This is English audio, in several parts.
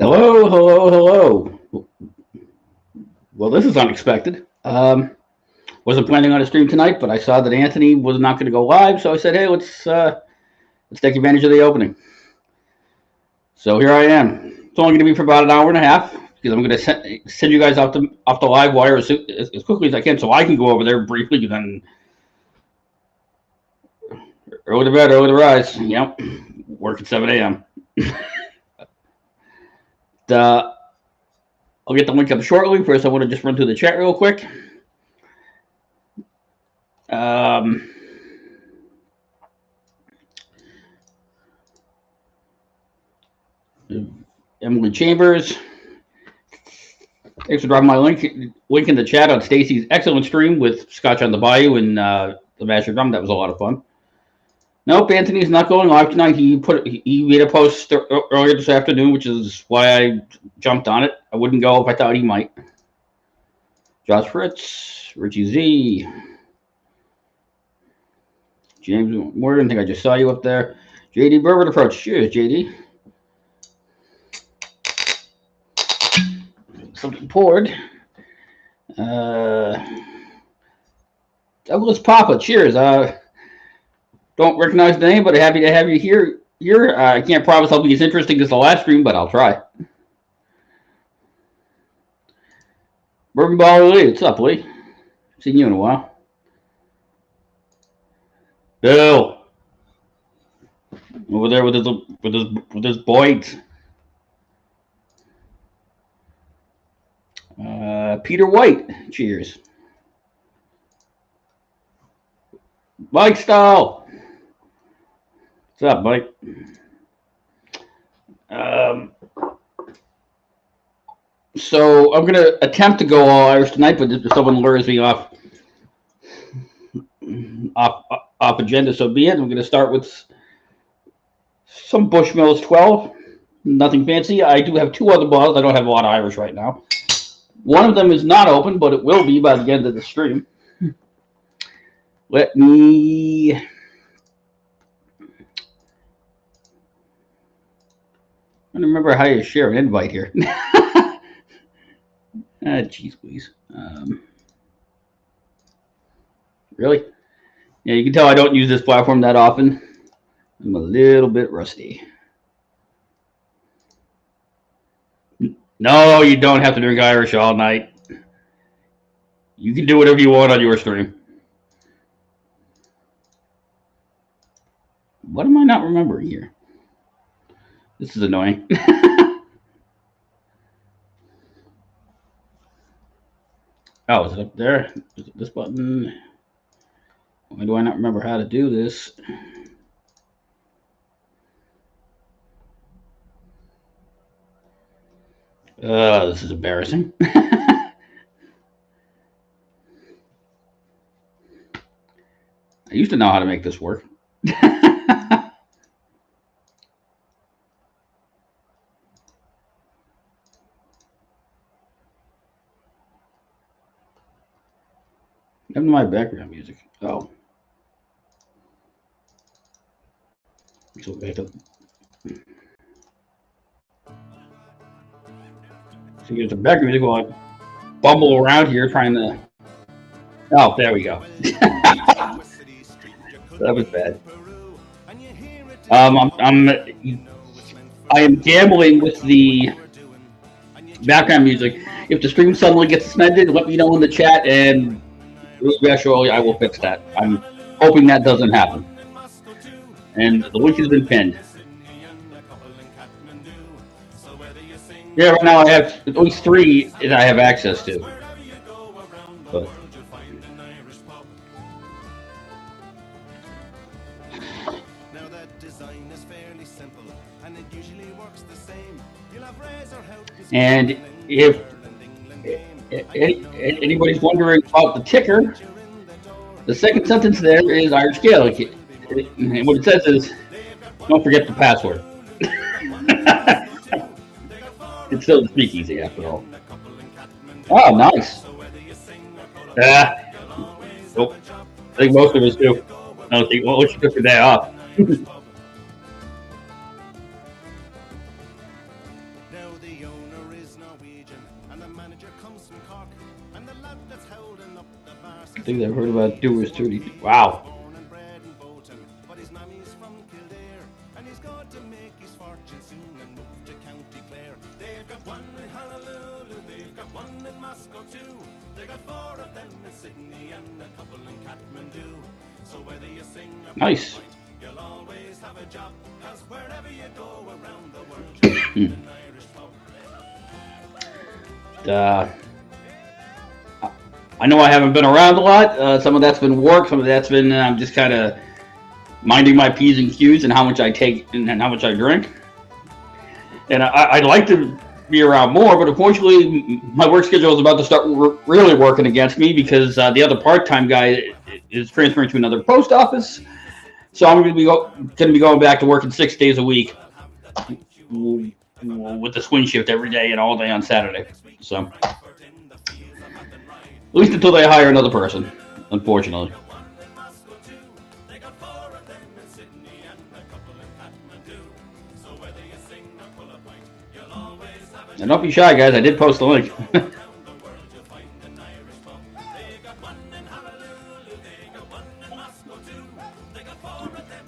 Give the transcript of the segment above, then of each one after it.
Hello, hello, hello. Well, this is unexpected. Wasn't planning on a stream tonight, but I saw that Anthony was not going to go live, so I said, "Hey, let's take advantage of the opening." So here I am. It's only going to be for about an hour and a half because I'm going to send you guys off the live wire as quickly as I can, so I can go over there briefly. Then early to bed, early to rise. Yep, work at 7 a.m. I'll get the link up shortly. First, I want to just run through the chat real quick. Emily Chambers, thanks for dropping my link in the chat on Stacy's excellent stream with Scotch on the Bayou and the Master Drum. That was a lot of fun. Nope, Anthony's not going live tonight. He made a post earlier this afternoon, which is why I jumped on it. I wouldn't go if I thought he might. Josh Fritz, Richie Z, James Morgan. I think I just saw you up there. JD Bourbon Approach. Cheers, JD. Something poured. Douglas Papa. Cheers. Don't recognize the name, but happy to have you here. I can't promise I'll be as interesting as the last stream, but I'll try. Bourbon Ball Lee, what's up, Lee? Seen you in a while. Bill, over there with his boys. Peter White, cheers. Mike Stahl, what's up, Mike? So I'm gonna attempt to go all Irish tonight, but if someone lures me off agenda, so be it. I'm gonna start with some Bushmills 12, nothing fancy. I do have two other bottles. I don't have a lot of Irish right now. One of them is not open, but it will be by the end of the stream. Let me. I don't remember how you share an invite here. Jeez, please. Really? Yeah, you can tell I don't use this platform that often. I'm a little bit rusty. No, you don't have to drink Irish all night. You can do whatever you want on your stream. What am I not remembering here? This is annoying. Oh, is it up there? Is it this button? Why do I not remember how to do this? This is embarrassing. I used to know how to make this work. Never my background music. Oh. So back up. So there's some background music while I bumble around here trying to. Oh, there we go. That was bad. I am gambling with the background music. If the stream suddenly gets suspended, let me know in the chat, and eventually I will fix that. I'm hoping that doesn't happen. And the link has been pinned. Yeah, right now I have at least 3 that I have access to. But. And if anybody's wondering about the ticker, the second sentence there is Irish Gaelic. And what it says is, don't forget the password. It's still the speakeasy after all. Oh, nice. Nope. I think most of us do. I think, well, let's took the day off. I think I've heard about Doers 30. Wow. Nice. uh, I know I haven't been around a lot. Some of that's been work. Some of that's been I'm just kind of minding my P's and Q's and how much I take and how much I drink. And I'd like to be around more, but unfortunately, my work schedule is about to start really working against me because the other part-time guy is transferring to another post office. So I'm going to be going back to working 6 days a week with the swing shift every day and all day on Saturday. So at least until they hire another person, unfortunately. And don't be shy, guys. I did post the link.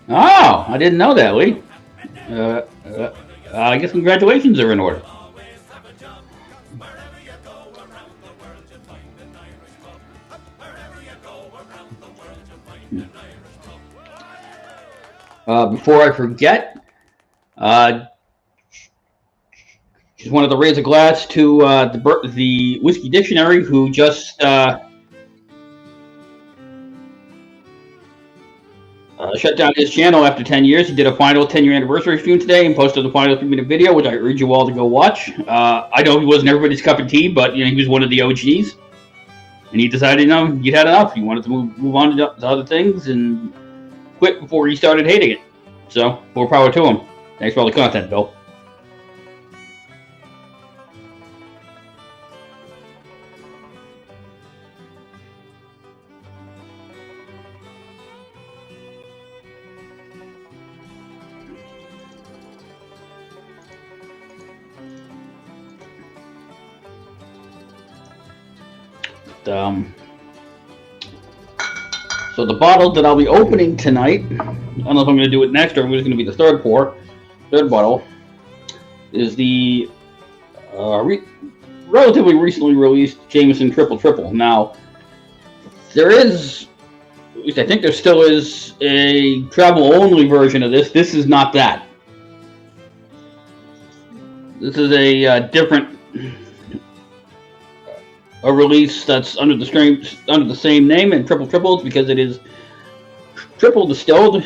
Oh, I didn't know that, Lee. I guess congratulations are in order. Before I forget, just wanted to raise a glass to the Whiskey Dictionary, who just shut down his channel after 10 years. He did a final 10-year anniversary stream today and posted the final 3-minute video, which I urge you all to go watch. I know he wasn't everybody's cup of tea, but he was one of the OGs, and he decided he'd had enough. He wanted to move on to other things and quit before he started hating it. So, more power to him. Thanks for all the content, Bill. So the bottle that I'll be opening tonight, I don't know if I'm going to do it next or if it's going to be the third bottle, is the relatively recently released Jameson Triple Triple. Now, there is, at least I think there still is, a travel-only version of this. This is not that. This is a different release that's under the same name and Triple Triples because it is triple distilled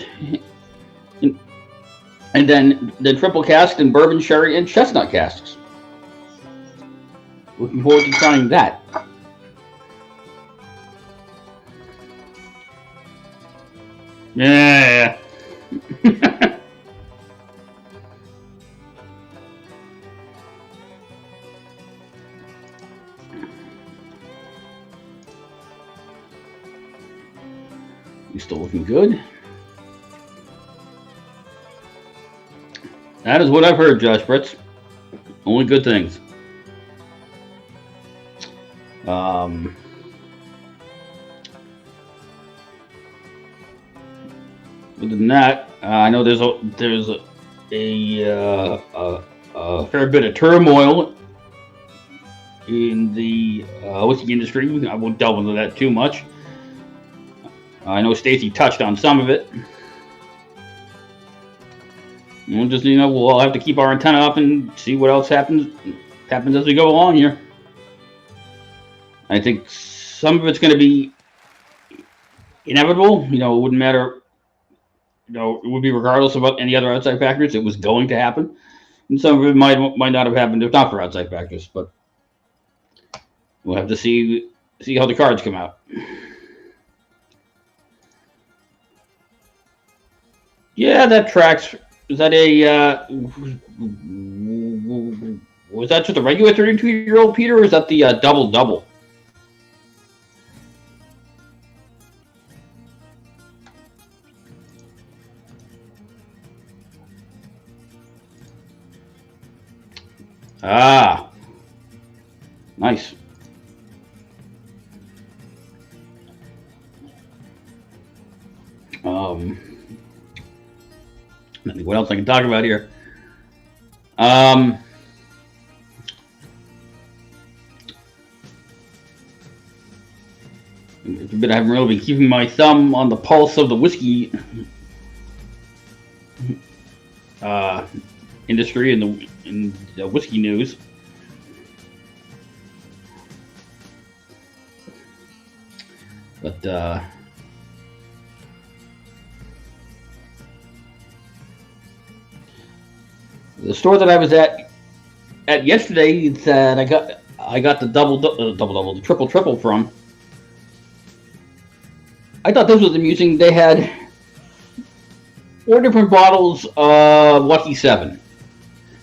and then triple cast in bourbon, sherry, and chestnut casks. Looking forward to trying that. Yeah. You're still looking good. That is what I've heard, Josh Fritz. Only good things. Other than that, I know there's a fair bit of turmoil in the whiskey industry. I won't delve into that too much. I know Stacy touched on some of it. We'll just, we'll all have to keep our antenna up and see what else happens as we go along here. I think some of it's going to be inevitable. It wouldn't matter. It would be regardless of any other outside factors. It was going to happen, and some of it might not have happened if not for outside factors. But we'll have to see how the cards come out. Yeah, that tracks. Is that was that just a regular 32-year-old Peter, or is that the double? Ah, nice. Um, what else I can talk about here? Um, but I haven't really been keeping my thumb on the pulse of the whiskey industry and the whiskey news. But the store that I was at yesterday that I got the double, the triple from. I thought this was amusing. They had 4 different bottles of Lucky 7.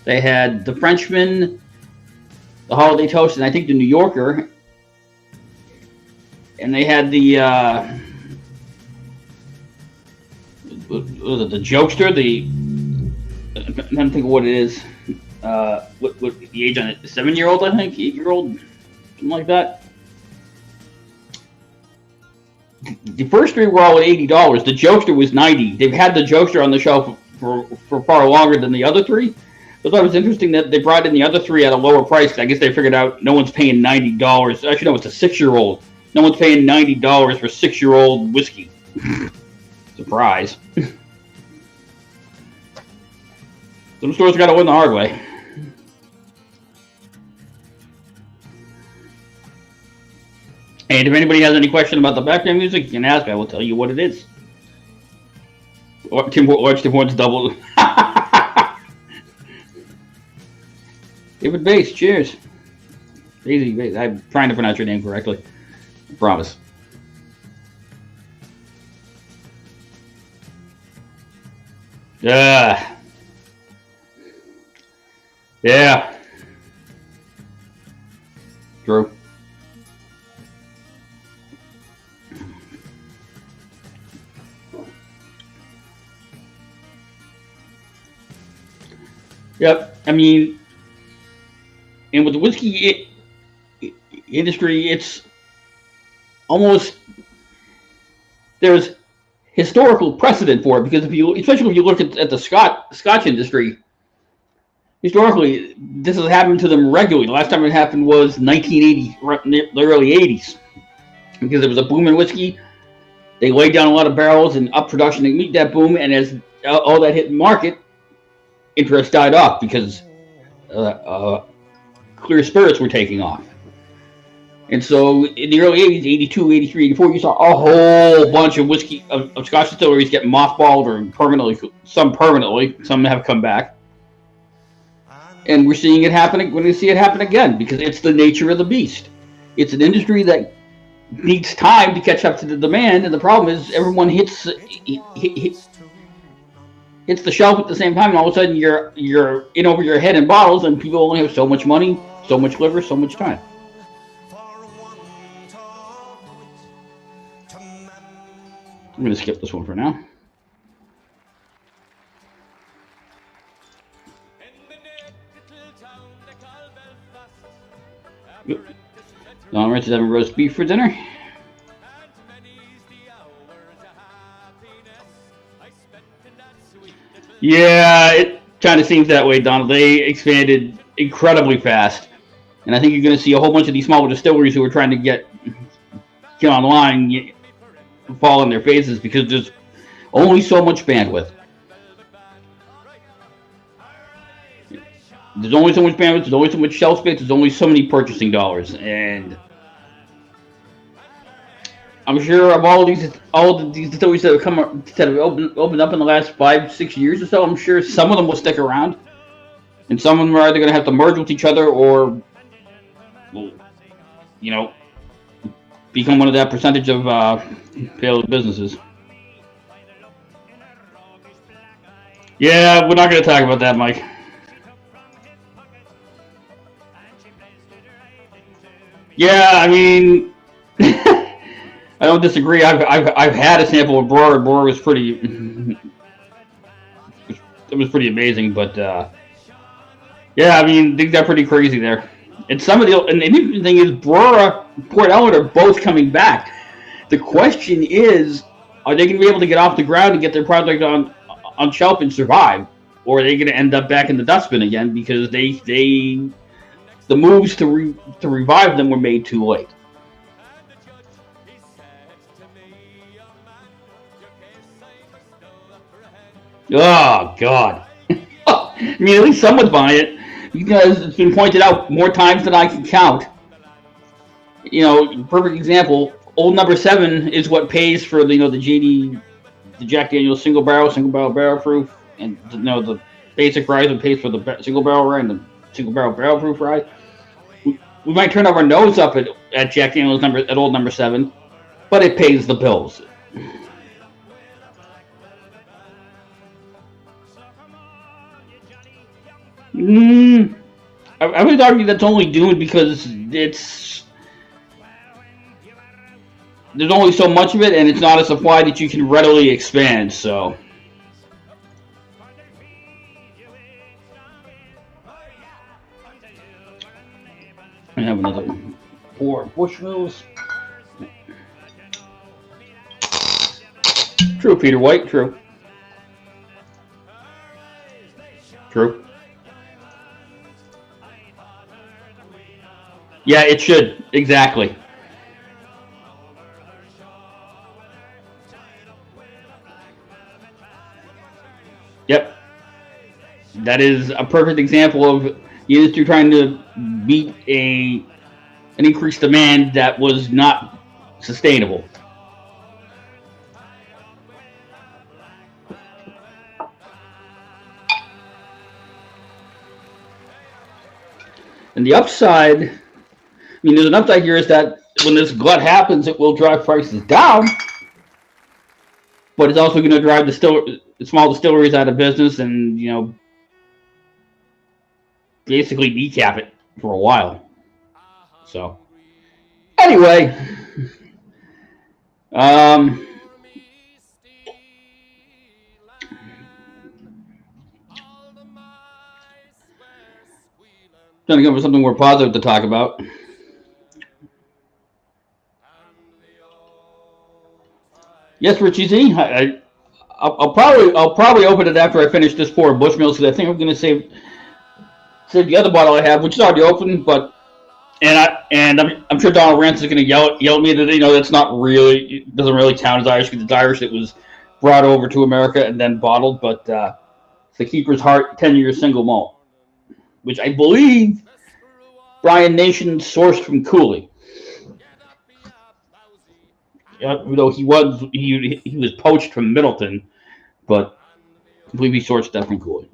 They had the Frenchman, the Holiday Toast, and I think the New Yorker. And they had the Jokester. I'm trying to think of what it is. What the age on it? 7-year-old, I think, 8-year-old, something like that. The first 3 were all at $80. The Jokester was $90. They've had the Jokester on the shelf for far longer than the other 3. I thought it was interesting that they brought in the other 3 at a lower price. I guess they figured out no one's paying $90. Actually, no, it's a 6-year-old. No one's paying $90 for 6-year-old whiskey. Surprise. Some stores got to win the hard way. And if anybody has any question about the background music, you can ask. I will tell you what it is. Tim Hortons double. David Bass, cheers. Easy. I'm trying to pronounce your name correctly. I promise. Yeah. True. Yep. I mean, and with the whiskey industry, it's almost, there's historical precedent for it, because especially if you look at the Scotch industry, historically, this has happened to them regularly. The last time it happened was 1980, the early 80s, because there was a boom in whiskey. They laid down a lot of barrels and up production to meet that boom, and as all that hit the market, interest died off because clear spirits were taking off. And so in the early 80s, 82, 83, 84, you saw a whole bunch of whiskey, of Scotch distilleries get mothballed or permanently, some have come back. And we're seeing it happen, we're going to see it happen again, because it's the nature of the beast. It's an industry that needs time to catch up to the demand, and the problem is everyone hits the shelf at the same time, and all of a sudden you're in over your head in bottles, and people only have so much money, so much liver, so much time. I'm going to skip this one for now. Don Rich is having roast beef for dinner. Yeah, it kind of seems that way, Donald. They expanded incredibly fast. And I think you're going to see a whole bunch of these smaller distilleries who are trying to get online fall on their faces, because there's only so much bandwidth. There's only so much bandwidth, there's only so much shelf space, there's only so many purchasing dollars. And I'm sure of all of these distilleries that have opened up in the last 5-6 years or so, I'm sure some of them will stick around, and some of them are either going to have to merge with each other or, become one of that percentage of failed businesses. Yeah, we're not going to talk about that, Mike. Yeah, I mean, I don't disagree. I've had a sample of Brewer. Brewer was pretty. It was pretty amazing, but yeah, I mean, things got pretty crazy there. And the interesting thing is, Brewer, Port Ellen are both coming back. The question is, are they going to be able to get off the ground and get their product on shelf and survive, or are they going to end up back in the dustbin again because the moves to revive them were made too late? Oh God! I mean, at least someone's buying it because it's been pointed out more times than I can count. You know, perfect example. Old number 7 is what pays for the the Jack Daniel's single barrel proof, and the basic rye that pays for the single barrel rye and the single barrel proof rye. We might turn our nose up at Jack Daniel's at old number 7, but it pays the bills. I would argue that's only due because there's only so much of it, and it's not a supply that you can readily expand. So, I have another 4 Bushmills. True, Peter White. True. Yeah, it should. Exactly. Yep. That is a perfect example of the industry trying to meet an increased demand that was not sustainable. And the upside, I mean, there's an upside here is that when this glut happens, it will drive prices down, but it's also going to drive the small distilleries out of business and, basically kneecap it for a while. So, anyway, trying to come up with something more positive to talk about. Yes, Richie Z. I'll probably open it after I finish this pour of Bushmills because I think I'm going to save the other bottle I have, which is already open. But I'm sure Donald Rance is going to yell at me that that's not really, it doesn't really count as Irish because it's Irish. It was brought over to America and then bottled, but it's the Keeper's Heart 10-year single malt, which I believe Brian Nation sourced from Cooley. He was poached from Middleton, but I believe he sourced that from Cooley.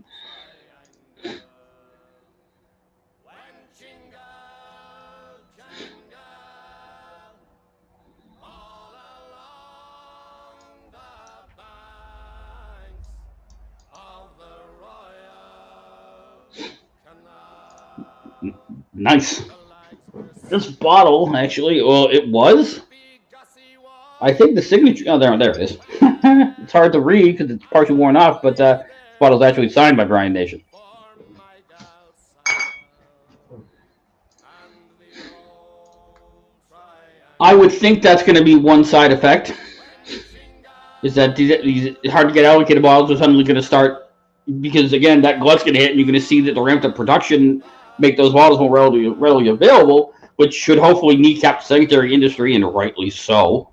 Nice. This bottle, actually, well, it was. I think the signature. Oh, there it is. It's hard to read because it's partially worn off, but this bottle is actually signed by Brian Nation. I would think that's going to be one side effect. Is that these hard to get allocated bottles are suddenly going to start because again that glut's going to hit, and you're going to see that the ramped up production make those bottles more readily available, which should hopefully kneecap the secondary industry, and rightly so.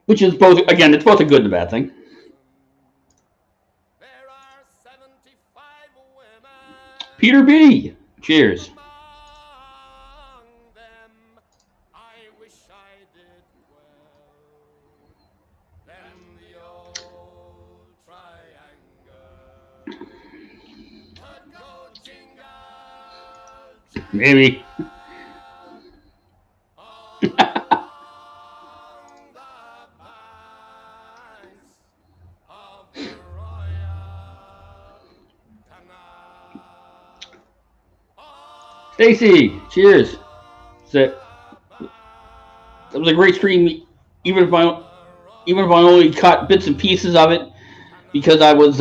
Which is both, again, it's both a good and a bad thing. Peter B. Cheers. Maybe. Stacy, cheers. That was a great stream, even if I only caught bits and pieces of it, because I was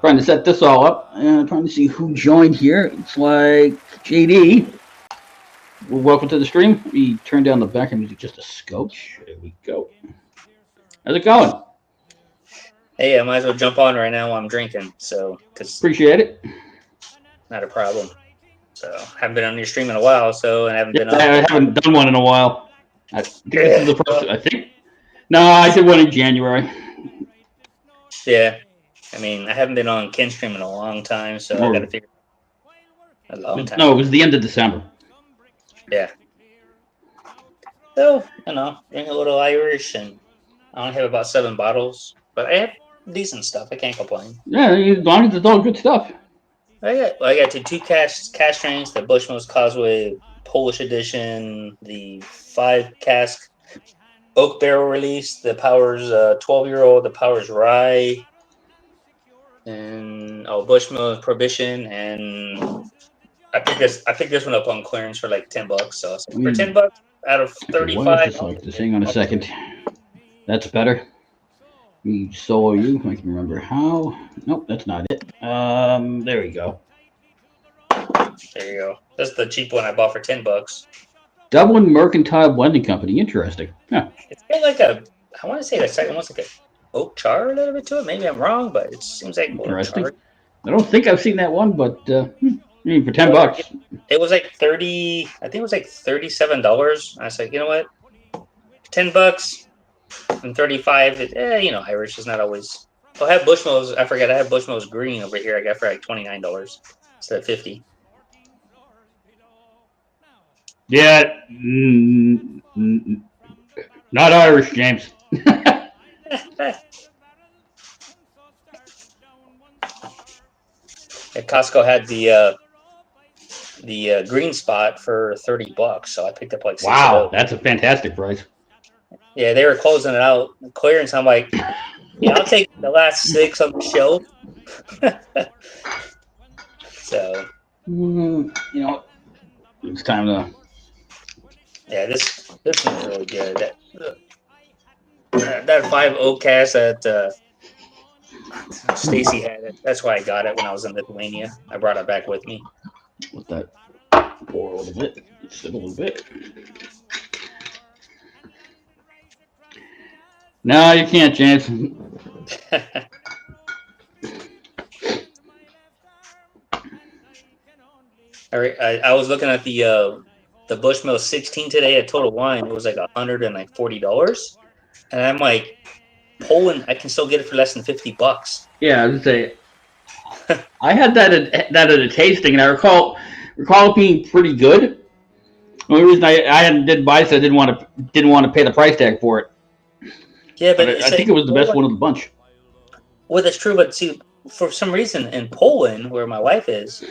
trying to set this all up and trying to see who joined here. It's like JD. Well, welcome to the stream. We turn down the background music just a scotch. There we go. How's it going? Hey, I might as well jump on right now while I'm drinking, so because Appreciate it. not a problem. So haven't been on your stream in a while, so and I haven't Yeah, been up. I haven't done one in a while. I think this is the first. Well, I think. No, I did one in January. yeah, I mean I haven't been on Ken stream in a long time, so I got to Or figure a long no, time. it was the end of December. Yeah. So drink a little Irish, and I only have about 7 bottles, but I have decent stuff. I can't complain. Yeah, as long as it's all good stuff. I got two cash strengths: the Bushmills Causeway Polish edition, the 5 cask oak barrel release, the Powers 12-year-old, the Powers Rye, and Bushmills Prohibition, and I picked this one up on clearance for like $10. So for $10 out of Okay, why is 35, this like this? Hang on a second. That's better. Me solo you. I can remember how. Nope, that's not it. There we go. there you go. That's the cheap one I bought for $10. Dublin Mercantile Blending Company. Interesting. Huh. It's got like I want to say that second one's like a oak char a little bit to it. Maybe I'm wrong, but it seems like a little Interesting. char. I don't think I've seen that one, but for $10. It was like 30. I think it was like $37. I was like, you know what, $10 and 35. Irish is not always. I have Bushmills. I forgot I have Bushmills green over here. I got for like $29 instead of 50. Yeah, not Irish, James. Costco had the green spot for $30, so I picked up like 6 of Wow, those. that's a fantastic price. Yeah, they were closing it out, clearance. I'm like, yeah, I'll take the last 6 on the shelf. So, It's time to. yeah, this one's really good. That 5 oak cast that Stacy had it. That's why I got it when I was in Lithuania. I brought it back with me. Let that pour a little bit. Sit a little bit. No, you can't, James. I was looking at the Bushmill 16 today at Total Wine. It was like $140, and I'm like, Poland, I can still get it for less than $50. Yeah, I was say I had that at a tasting, and I recall it being pretty good. The only reason I didn't buy it, I didn't want to pay the price tag for it. Yeah, but I think it was the best one of the bunch. Well, that's true, but see, for some reason in Poland, where my wife is,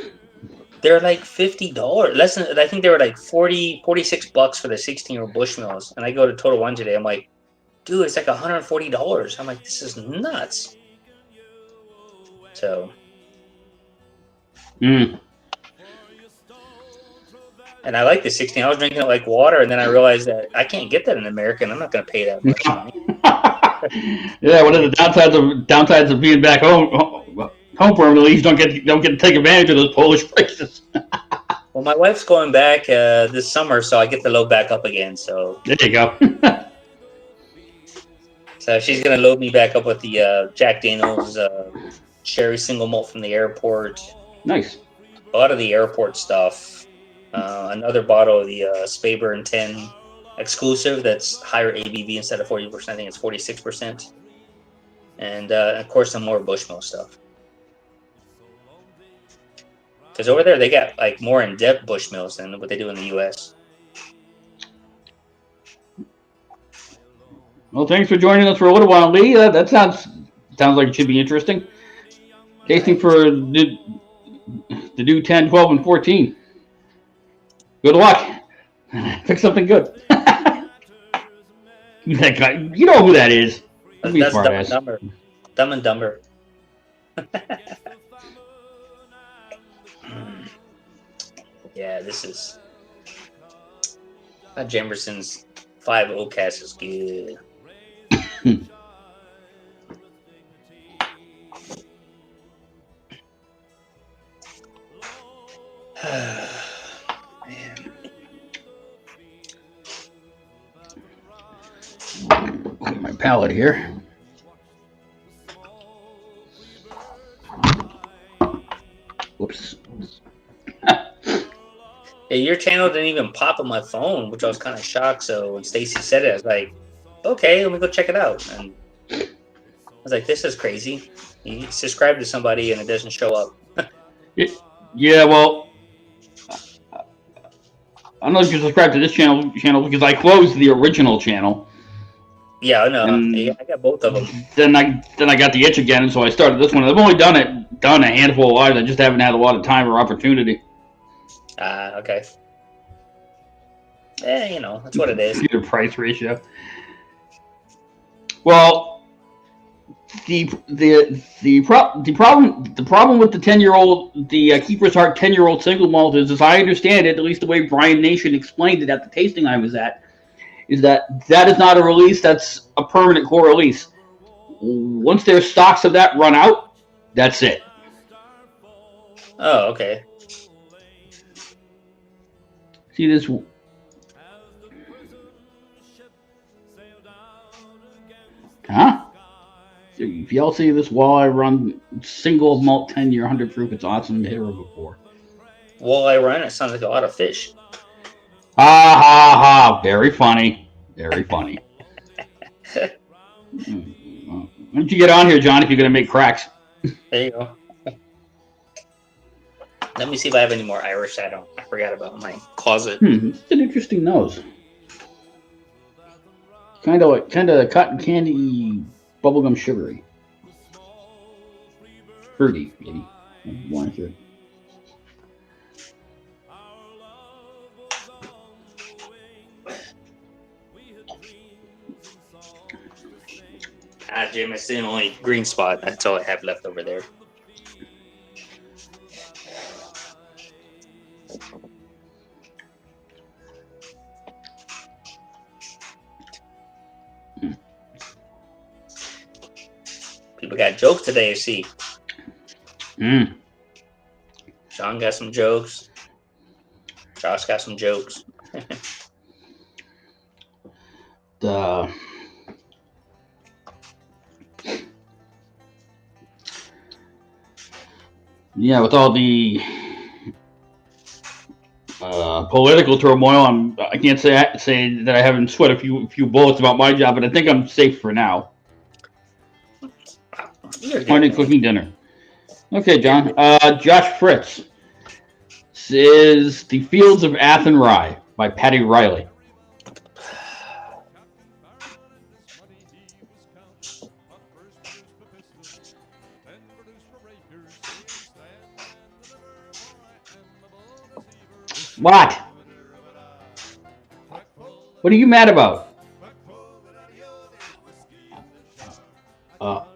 they're like $50. Less than, I think they were like 46 bucks for the 16-year-old Bushmills. And I go to Total Wine today. I'm like, dude, it's like $140. I'm like, this is nuts. So. And I like the 16. I was drinking it like water, and then I realized that I can't get that in America, and I'm not going to pay that much money. Yeah, one of the downsides of being back home permanently, you don't get to take advantage of those Polish prices. Well, my wife's going back this summer, so I get to load back up again. So there you go. So she's going to load me back up with the Jack Daniel's Sherry single malt from the airport. Nice. A lot of the airport stuff. Another bottle of the Speyburn 10 exclusive that's higher ABV instead of 40%. I think it's 46%. And, of course, some more Bushmill stuff. Because over there, they got like more in-depth Bushmills than what they do in the U.S. Well, thanks for joining us for a little while, Lee. That sounds like it should be interesting. Tasting for the new 10, 12, and 14. Good luck. Pick something good. That guy, you know who that is. That's Dumb and Dumber. Dumb and Dumber. Yeah, this is... Jamerson's 5 Oak Cast is good. Man. my palette here. Whoops. Yeah, your channel didn't even pop on my phone, which I was kind of shocked. So when Stacy said it, I was like, okay, let me go check it out. And I was like, this is crazy. You subscribe to somebody and it doesn't show up. Yeah, well, I don't know if you subscribe to this channel because I closed the original channel. Yeah, I know. Yeah, I got both of them. Then I got the itch again, and so I started this one. I've only done a handful of lives. I just haven't had a lot of time or opportunity. Okay. You know, that's what it is. Computer price ratio. Well, the problem with the 10-year-old, the Keeper's Heart 10-year-old single malt is, as I understand it, at least the way Brian Nation explained it at the tasting I was at, is that is not a release. That's a permanent core release. Once their stocks of that run out, that's it. Oh, okay. See this? Huh? If y'all see this walleye run single malt 10-year 100 proof, it's awesome to hear before. Walleye run, it sounds like a lot of fish. Ha ha ha! Very funny. Very funny. Why don't you get on here, John, if you're going to make cracks? There you go. Let me see if I have any more Irish I forgot about my closet. It's an interesting nose. Kind of cotton candy, bubblegum sugary. Fruity, maybe. One third. Jim, it's the only green spot. That's all I have left over there. People got jokes today, I see. Sean got some jokes. Josh got some jokes. Yeah, with all the political turmoil, I can't say that I haven't sweat a few bullets about my job, but I think I'm safe for now. Finding cooking dinner. Okay, John. Josh Fritz is The Fields of Athen Rye by Paddy Riley. What? What are you mad about?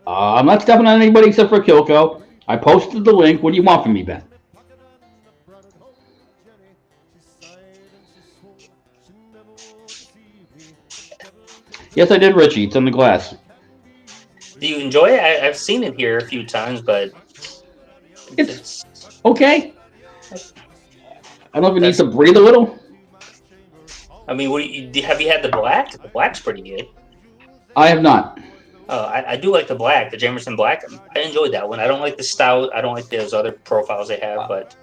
I'm not stepping on anybody except for Kilco. I posted the link. What do you want from me, Ben? Yes, I did, Richie. It's on the glass. Do you enjoy it? I've seen it here a few times, but it's okay. I don't know if it needs to breathe a little. I mean, have you had the black? The black's pretty good. I have not. Oh, I do like the black, the Jameson Black. I enjoyed that one. I don't like the stout. I don't like those other profiles they have, but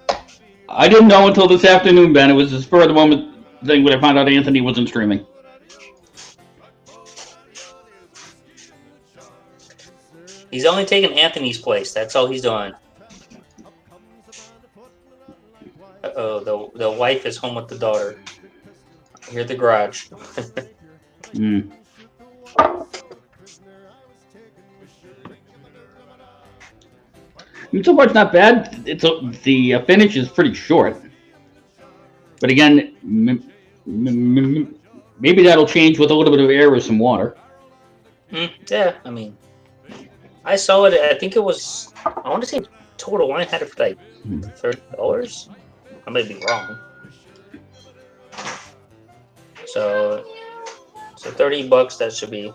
I didn't know until this afternoon, Ben. It was a spur of the moment thing when I found out Anthony wasn't streaming. He's only taking Anthony's place. That's all he's doing. Uh-oh, the wife is home with the daughter. Here at the garage. So far, it's not bad. The finish is pretty short, but again, maybe that'll change with a little bit of air or some water. Yeah, I mean, I saw it. I think it was. I want to say Total Wine had it for like $30. I may be wrong. So $30. That should be.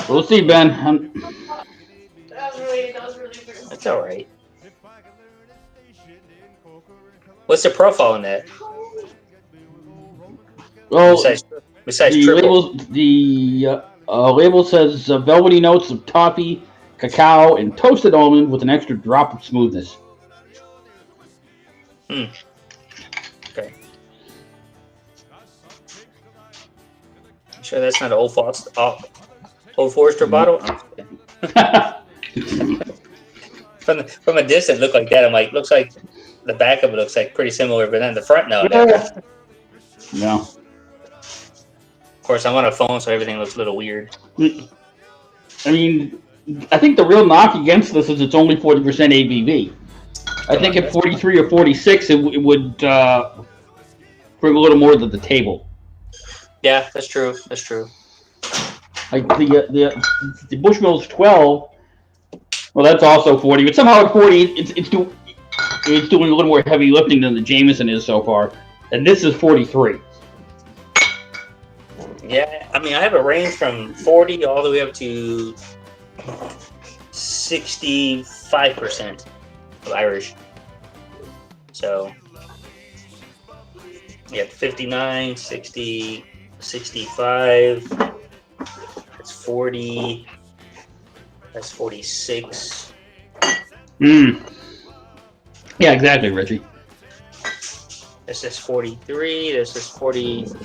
We'll see, Ben. That was really good. That's all right. What's the profile in that? Well, besides triple? Labels, Label says velvety notes of toffee, cacao, and toasted almond with an extra drop of smoothness. Okay. Sure that's not an Old Forester bottle? From a distance, look like that. I'm like, looks like the back of it looks like pretty similar, but then the front, no. No. Of course, I'm on a phone, so everything looks a little weird. I mean, I think the real knock against this is it's only 40% ABV. I think at 43 or 46, it would bring a little more to the table. Yeah, that's true. That's true. Like the Bushmills 12, well, that's also 40, but somehow at 40, it's doing a little more heavy lifting than the Jameson is so far, and this is 43. Yeah, I mean, I have a range from 40 all the way up to 65% of Irish. So, yeah, 59, 60, 65, that's 40, that's 46. Yeah, exactly, Richie. This is 43, this is 46. I'm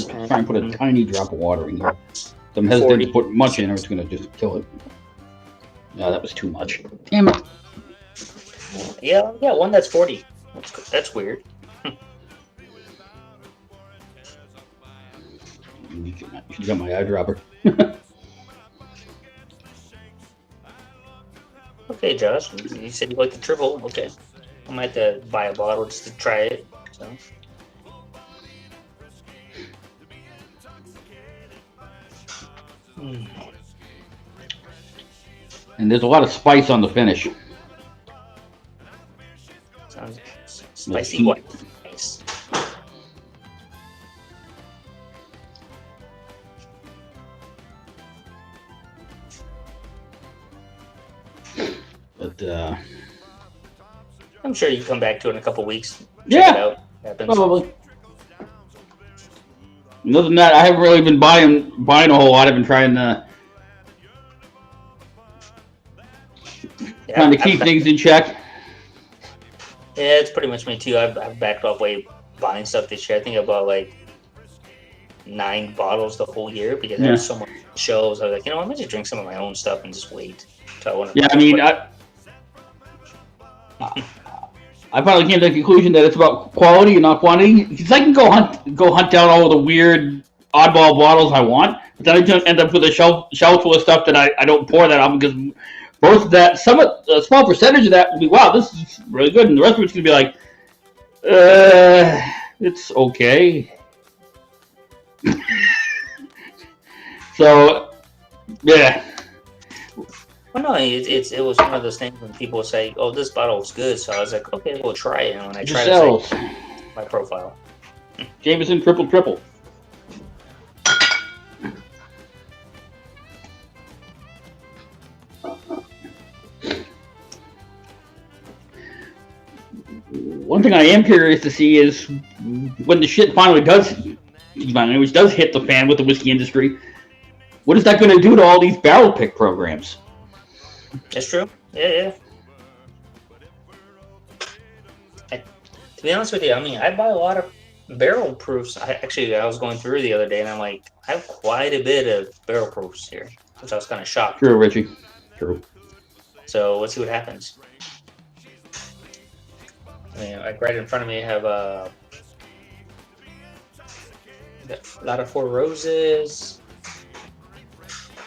going to try and put a tiny drop of water in here. I'm hesitant to put much in or it's going to just kill it. No, that was too much. Damn it. Yeah, one that's 40. That's weird. You got my eyedropper. Okay, Josh. You said you like the triple. Okay. I might have to buy a bottle just to try it. So. And there's a lot of spice on the finish. Sounds spicy white. Nice. But I'm sure you can come back to it in a couple weeks. Yeah, it out. Probably. Other than that, I haven't really been buying a whole lot. I've been trying to keep things in check. Yeah, it's pretty much me too. I've backed off way buying stuff this year. I think I bought like 9 bottles the whole year because I have so much shows. I was like, I'm gonna just drink some of my own stuff and just wait. I finally came to the conclusion that it's about quality and not quantity. Because I can go hunt down all the weird oddball bottles I want, but then I just end up with a shelf full of stuff that I don't pour that on because most of that, a small percentage of that will be, wow, this is really good, and the rest of it's gonna be like, it's okay. So, yeah. Well, no, it was one of those things when people say, "Oh, this bottle is good," so I was like, "Okay, we'll try it." And when I tried it, it's like my profile. Jameson triple. One thing I am curious to see is when the shit finally does hit the fan with the whiskey industry, what is that going to do to all these barrel pick programs? That's true. Yeah. To be honest with you, I mean, I buy a lot of barrel proofs. I was going through the other day, and I'm like, I have quite a bit of barrel proofs here, which I was kind of shocked. True, Richie. True. So let's see what happens. I mean, like right in front of me, I have a lot of Four Roses,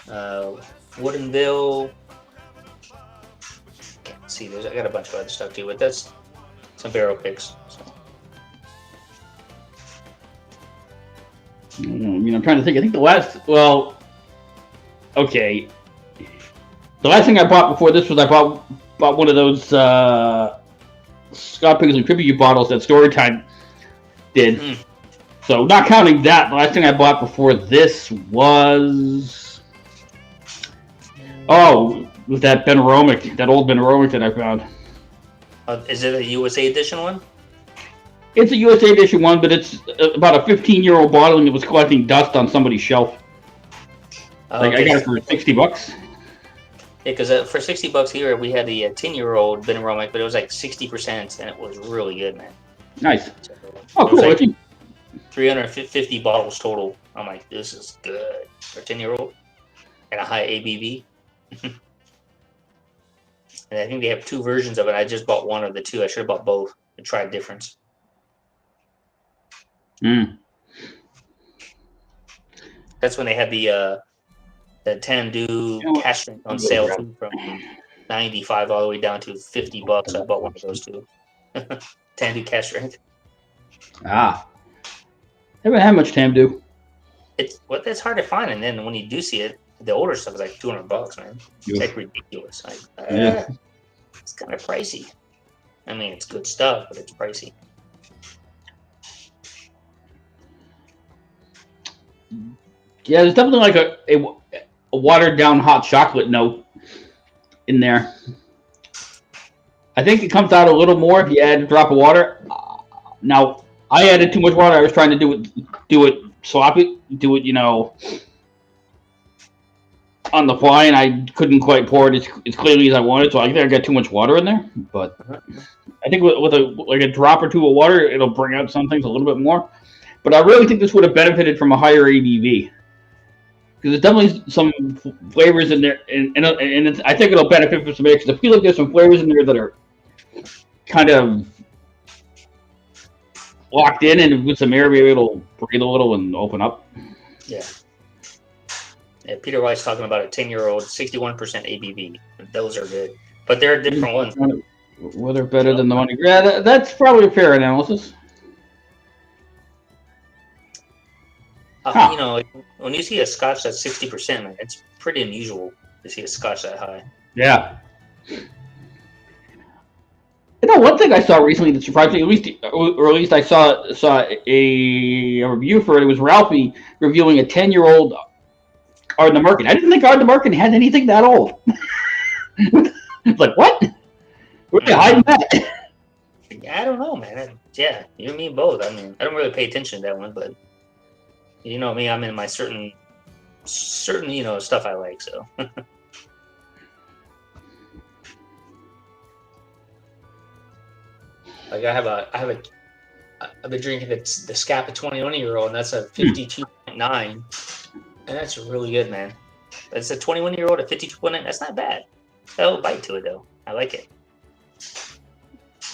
Woodenville. Can't see. I got a bunch of other stuff too, but that's some barrel picks. So. I mean, I'm trying to think. I think the last thing I bought before this was I bought one of those Scott Paisley tribute bottles that Storytime did. So not counting that, the last thing I bought before this was with that Benaromic, that old Benaromic that I found. Is it a USA edition one? It's a USA edition one, but it's about a 15-year-old bottle and it was collecting dust on somebody's shelf. Like I got it for $60. Yeah, because for $60 here, we had the 10-year-old Ben Romic, but it was like 60%, and it was really good, man. Nice. So, Oh, cool. like 350 bottles total. I'm like, this is good for 10-year-old and a high ABV. And I think they have 2 versions of it. I just bought one of the 2. I should have bought both to try a difference. That's when they had the Tandu cash strength on sale too, from 95 all the way down to $50. I bought one of those 2. Tandu cash strength. Haven't had much Tandu. It's hard to find, and then when you do see it, the older stuff is like $200, man. It's like ridiculous. It's kind of pricey. I mean, it's good stuff, but it's pricey. Yeah, there's definitely like a watered down hot chocolate note in there. I think it comes out a little more if you add a drop of water. Now, I added too much water. I was trying to do it sloppy, on the fly, and I couldn't quite pour it as clearly as I wanted. So I think I got too much water in there. But I think with a drop or 2 of water, it'll bring out some things a little bit more. But I really think this would have benefited from a higher ABV. Because there's definitely some flavors in there, and I think it'll benefit from some mix. I feel like there's some flavors in there that are kind of locked in, and with some air, maybe it'll breathe a little and open up. Yeah. Peter White's talking about a 10-year-old, 61% ABV. Those are good, but they're different ones. Well, they're better than the one. Yeah, that's probably a fair analysis. When you see a Scotch that's 60%, man, it's pretty unusual to see a Scotch that high. Yeah. One thing I saw recently that surprised me, at least I saw a review for it. It was Ralphie reviewing a 10-year-old Ard American. I didn't think Ard American had anything that old. It's like, what? Where are they hiding that? I don't know, man. Yeah, you and me both. I mean, I don't really pay attention to that one, but you know me, I'm in my certain stuff I like. So. Like I've been drinking the Scapa 21-year-old, and that's a 52.9, and that's really good, man. It's a 21-year-old at 52.9. That's not bad. Got a little bite to it though. I like it.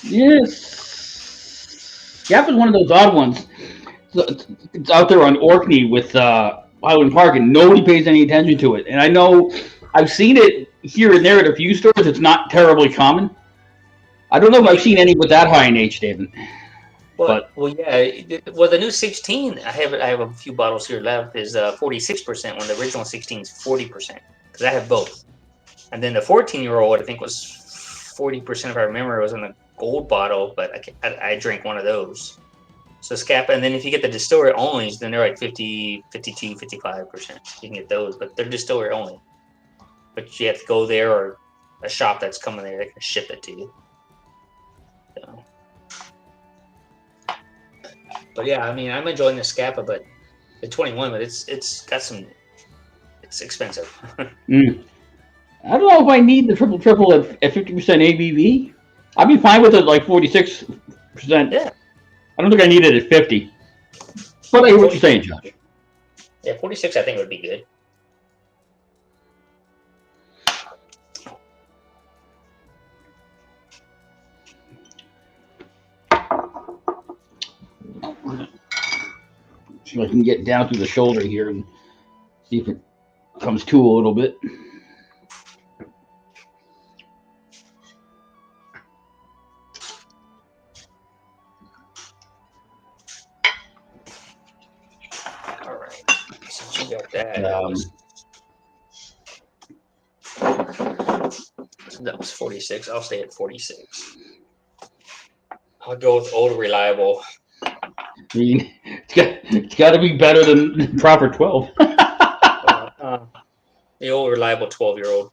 Yes, Scapa's one of those odd ones. It's out there on Orkney with Highland Park, and nobody pays any attention to it. And I know I've seen it here and there at a few stores. It's not terribly common. I don't know if I've seen any with that high in age, David. Well, the new 16, I have a few bottles here left, is 46%, when the original 16 is 40%, because I have both. And then the 14-year-old, I think, was 40%, if I remember. It was in a gold bottle, but I drank one of those. So Scapa, and then if you get the distillery onlys, then they're like 50, 52, 55%. You can get those, but they're distillery only. But you have to go there, or a shop that's coming there, they can ship it to you. So. But yeah, I mean, I'm enjoying the Scapa, but the 21, but it's got some. It's expensive. I don't know if I need the triple at 50% ABV. I'd be fine with it like 46%. Yeah. I don't think I need it at 50. But I hear what you're saying, Josh. Yeah, 46 I think would be good. See if I can get down through the shoulder here and see if it comes to a little bit. All right. Since you got that, that was 46. I'll stay at 46. I'll go with Old Reliable. I mean, it's got to be better than proper 12. The Old Reliable 12-year-old.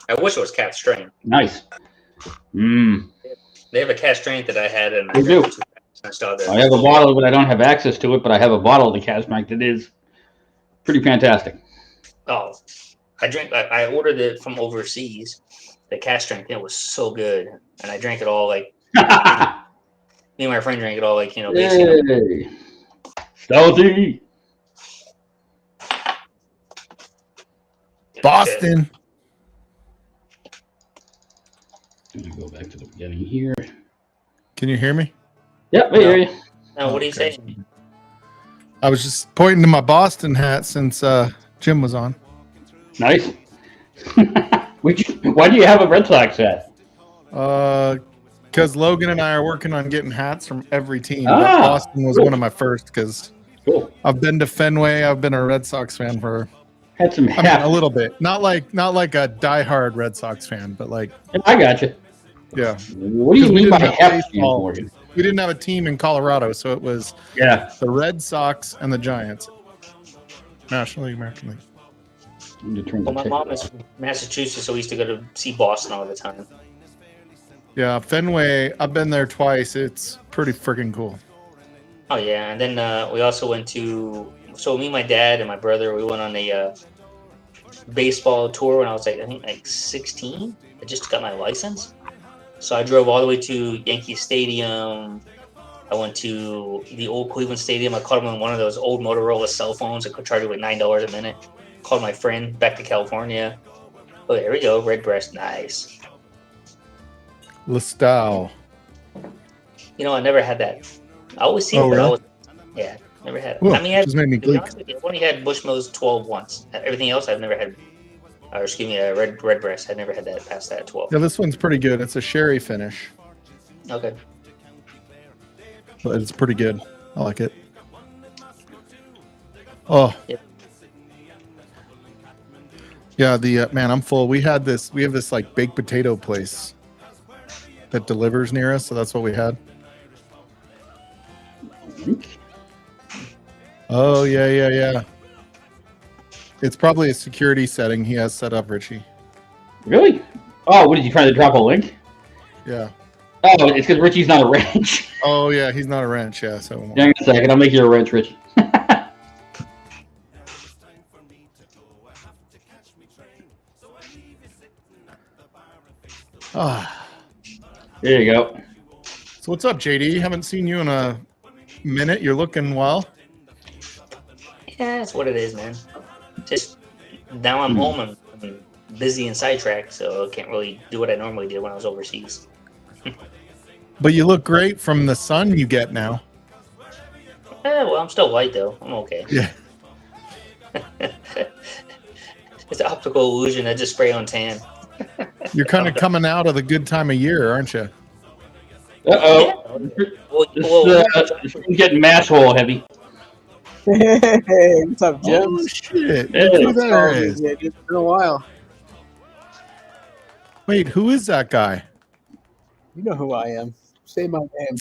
I wish it was cast strength. Nice. They have a cast strength that I had, and They do. I have a bottle, but I don't have access to it. But I have a bottle of the cast strength that is pretty fantastic. Oh, I ordered it from overseas. The cask strength. It was so good, and I drank it all like me and my friend drank it all like basically. Hey, stealthy. Boston. I'm gonna go back to the beginning here. Can you hear me? Yep, I hear you. No, what are you saying? I was just pointing to my Boston hat since Jim was on. Nice. Why do you have a Red Sox hat? Because Logan and I are working on getting hats from every team. Ah, But Boston was cool. one of my first because I've been to Fenway. I've been a Red Sox fan for Had some I mean, hats. a little bit. Not like a diehard Red Sox fan, but like I got you. yeah. What do you 'Cause we mean by didn't have hats, James baseball. Morgan? We didn't have a team in Colorado, so it was Yeah. the Red Sox and the Giants. National League, American League. I'm gonna turn the Well, my ticker mom is off. from Massachusetts, so we used to go to see Boston all the time. Yeah, Fenway. I've been there twice. It's pretty freaking cool. Oh yeah, and then we also went to. So me, my dad, and my brother, we went on a baseball tour when I was I think 16. I just got my license, so I drove all the way to Yankee Stadium. I went to the old Cleveland Stadium. I called him on one of those old Motorola cell phones. I could charge it with $9 a minute. Called my friend back to California. Oh, there we go. Redbreast, nice. Listau. I never had that. I always see it, Oh, but I really? always, yeah, never had it. Ooh, I mean, just made me to be gleek. honest with you, I've only had Bushmills 12 once. Everything else I've never had. Or excuse me, Redbreast. I never had that past that 12. Yeah, this one's pretty good. It's a sherry finish, Okay. but it's pretty good. I like it. Oh. Yep. Yeah, the man, I'm full. We have this like baked potato place that delivers near us, so that's what we had. Oh yeah. It's probably a security setting he has set up, Richie. Really? Oh, what did you try to drop a link? Yeah. Oh, it's because Richie's not a wrench. Oh yeah, he's not a wrench. Yeah. So Hang on a second, I'll make you a wrench, Richie. Ah. There you go. So what's up, JD? Haven't seen you in a minute. You're looking well. Yeah, that's what it is, man. Just now I'm home. I'm busy and sidetracked, so I can't really do what I normally did when I was overseas. But you look great from the sun you get now. Well, I'm still white though. I'm okay. Yeah. It's an optical illusion. I just spray on tan. You're kind of coming out of the good time of year, aren't you? Uh-oh. This is getting masshole heavy. Hey, what's up, Jim? Oh, shit. Hey. Look who that is. Yeah, it's been a while. Wait, who is that guy? You know who I am. Say my name.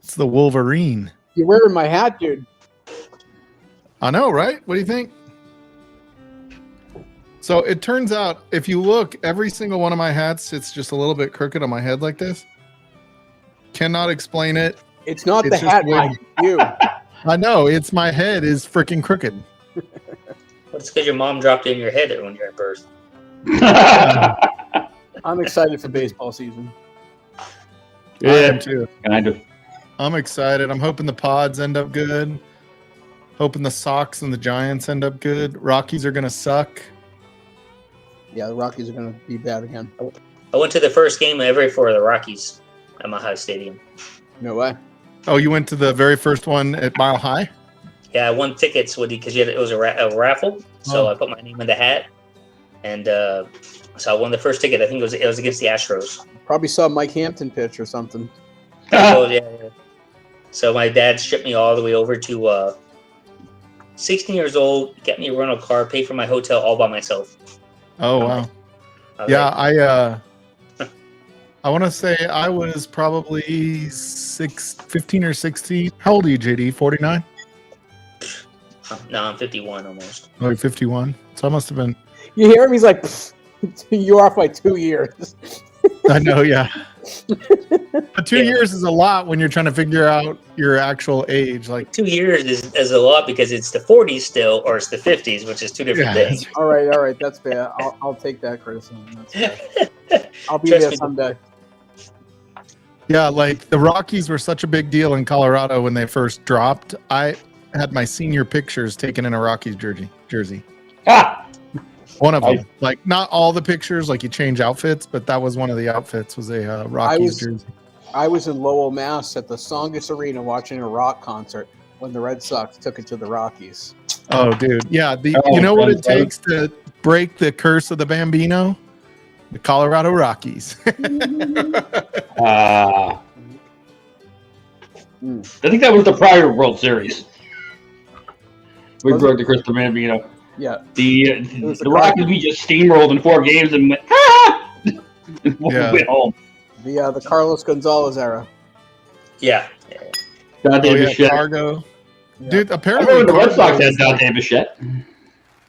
It's the Wolverine. You're wearing my hat, dude. I know, right? What do you think? So it turns out, if you look, every single one of my hats, it's just a little bit crooked on my head like this. Cannot explain it. It's not It's the just hat, weird. Mike. You. I know, it's my head is freaking crooked. Well, it's because your mom dropped it in your head when you were at birth. I'm excited for baseball season. I Yeah, am too. kind of. I'm excited. I'm hoping the Pods end up good. Hoping the Sox and the Giants end up good. Rockies are going to suck. Yeah, the Rockies are going to be bad again. I went to the first game ever for the Rockies at Mile High Stadium. No way. Oh, you went to the very first one at Mile High? Yeah, I won tickets with because it was a raffle, so Oh. I put my name in the hat, and so I won the first ticket. I think it was against the Astros. Probably saw Mike Hampton pitch or something. Oh yeah. So my dad shipped me all the way over to 16 years old, got me a rental car, paid for my hotel all by myself. Oh, wow. I was Yeah, like, I want to say I was probably 15 or 16. How old are you, JD? 49? no, I'm 51 almost. Oh, 51. So I must have been. You hear him? He's like, "Pfft, you're off by 2 years. I know, yeah. But 2 years is a lot when you're trying to figure out your actual age. Like 2 years is a lot because it's the 40s still, or it's the 50s, which is two different things. All right, that's fair. I'll take that criticism. That's fair. I'll be Trust there me. someday. yeah, like the Rockies were such a big deal in Colorado when they first dropped. I had my senior pictures taken in a Rockies jersey. Ah, One of them. Nice. Like not all the pictures, like you change outfits, but that was one of the outfits. Was a Rockies jersey. I was in Lowell, Mass, at the Songus Arena watching a rock concert when the Red Sox took it to the Rockies. Oh, dude, yeah. Oh, You know what it okay. takes to break the curse of the Bambino? The Colorado Rockies. I think that was the prior World Series. We Was broke the Crystal Bambino. Yeah. The the Rockies, we just steamrolled in 4 games and went, and Yeah. went home. The Carlos Gonzalez era. Yeah. Dante Oh, yeah, Bichette. Cargo. Yeah. Dude, I apparently remember the Red Cargo Sox had was like- Dante Bichette.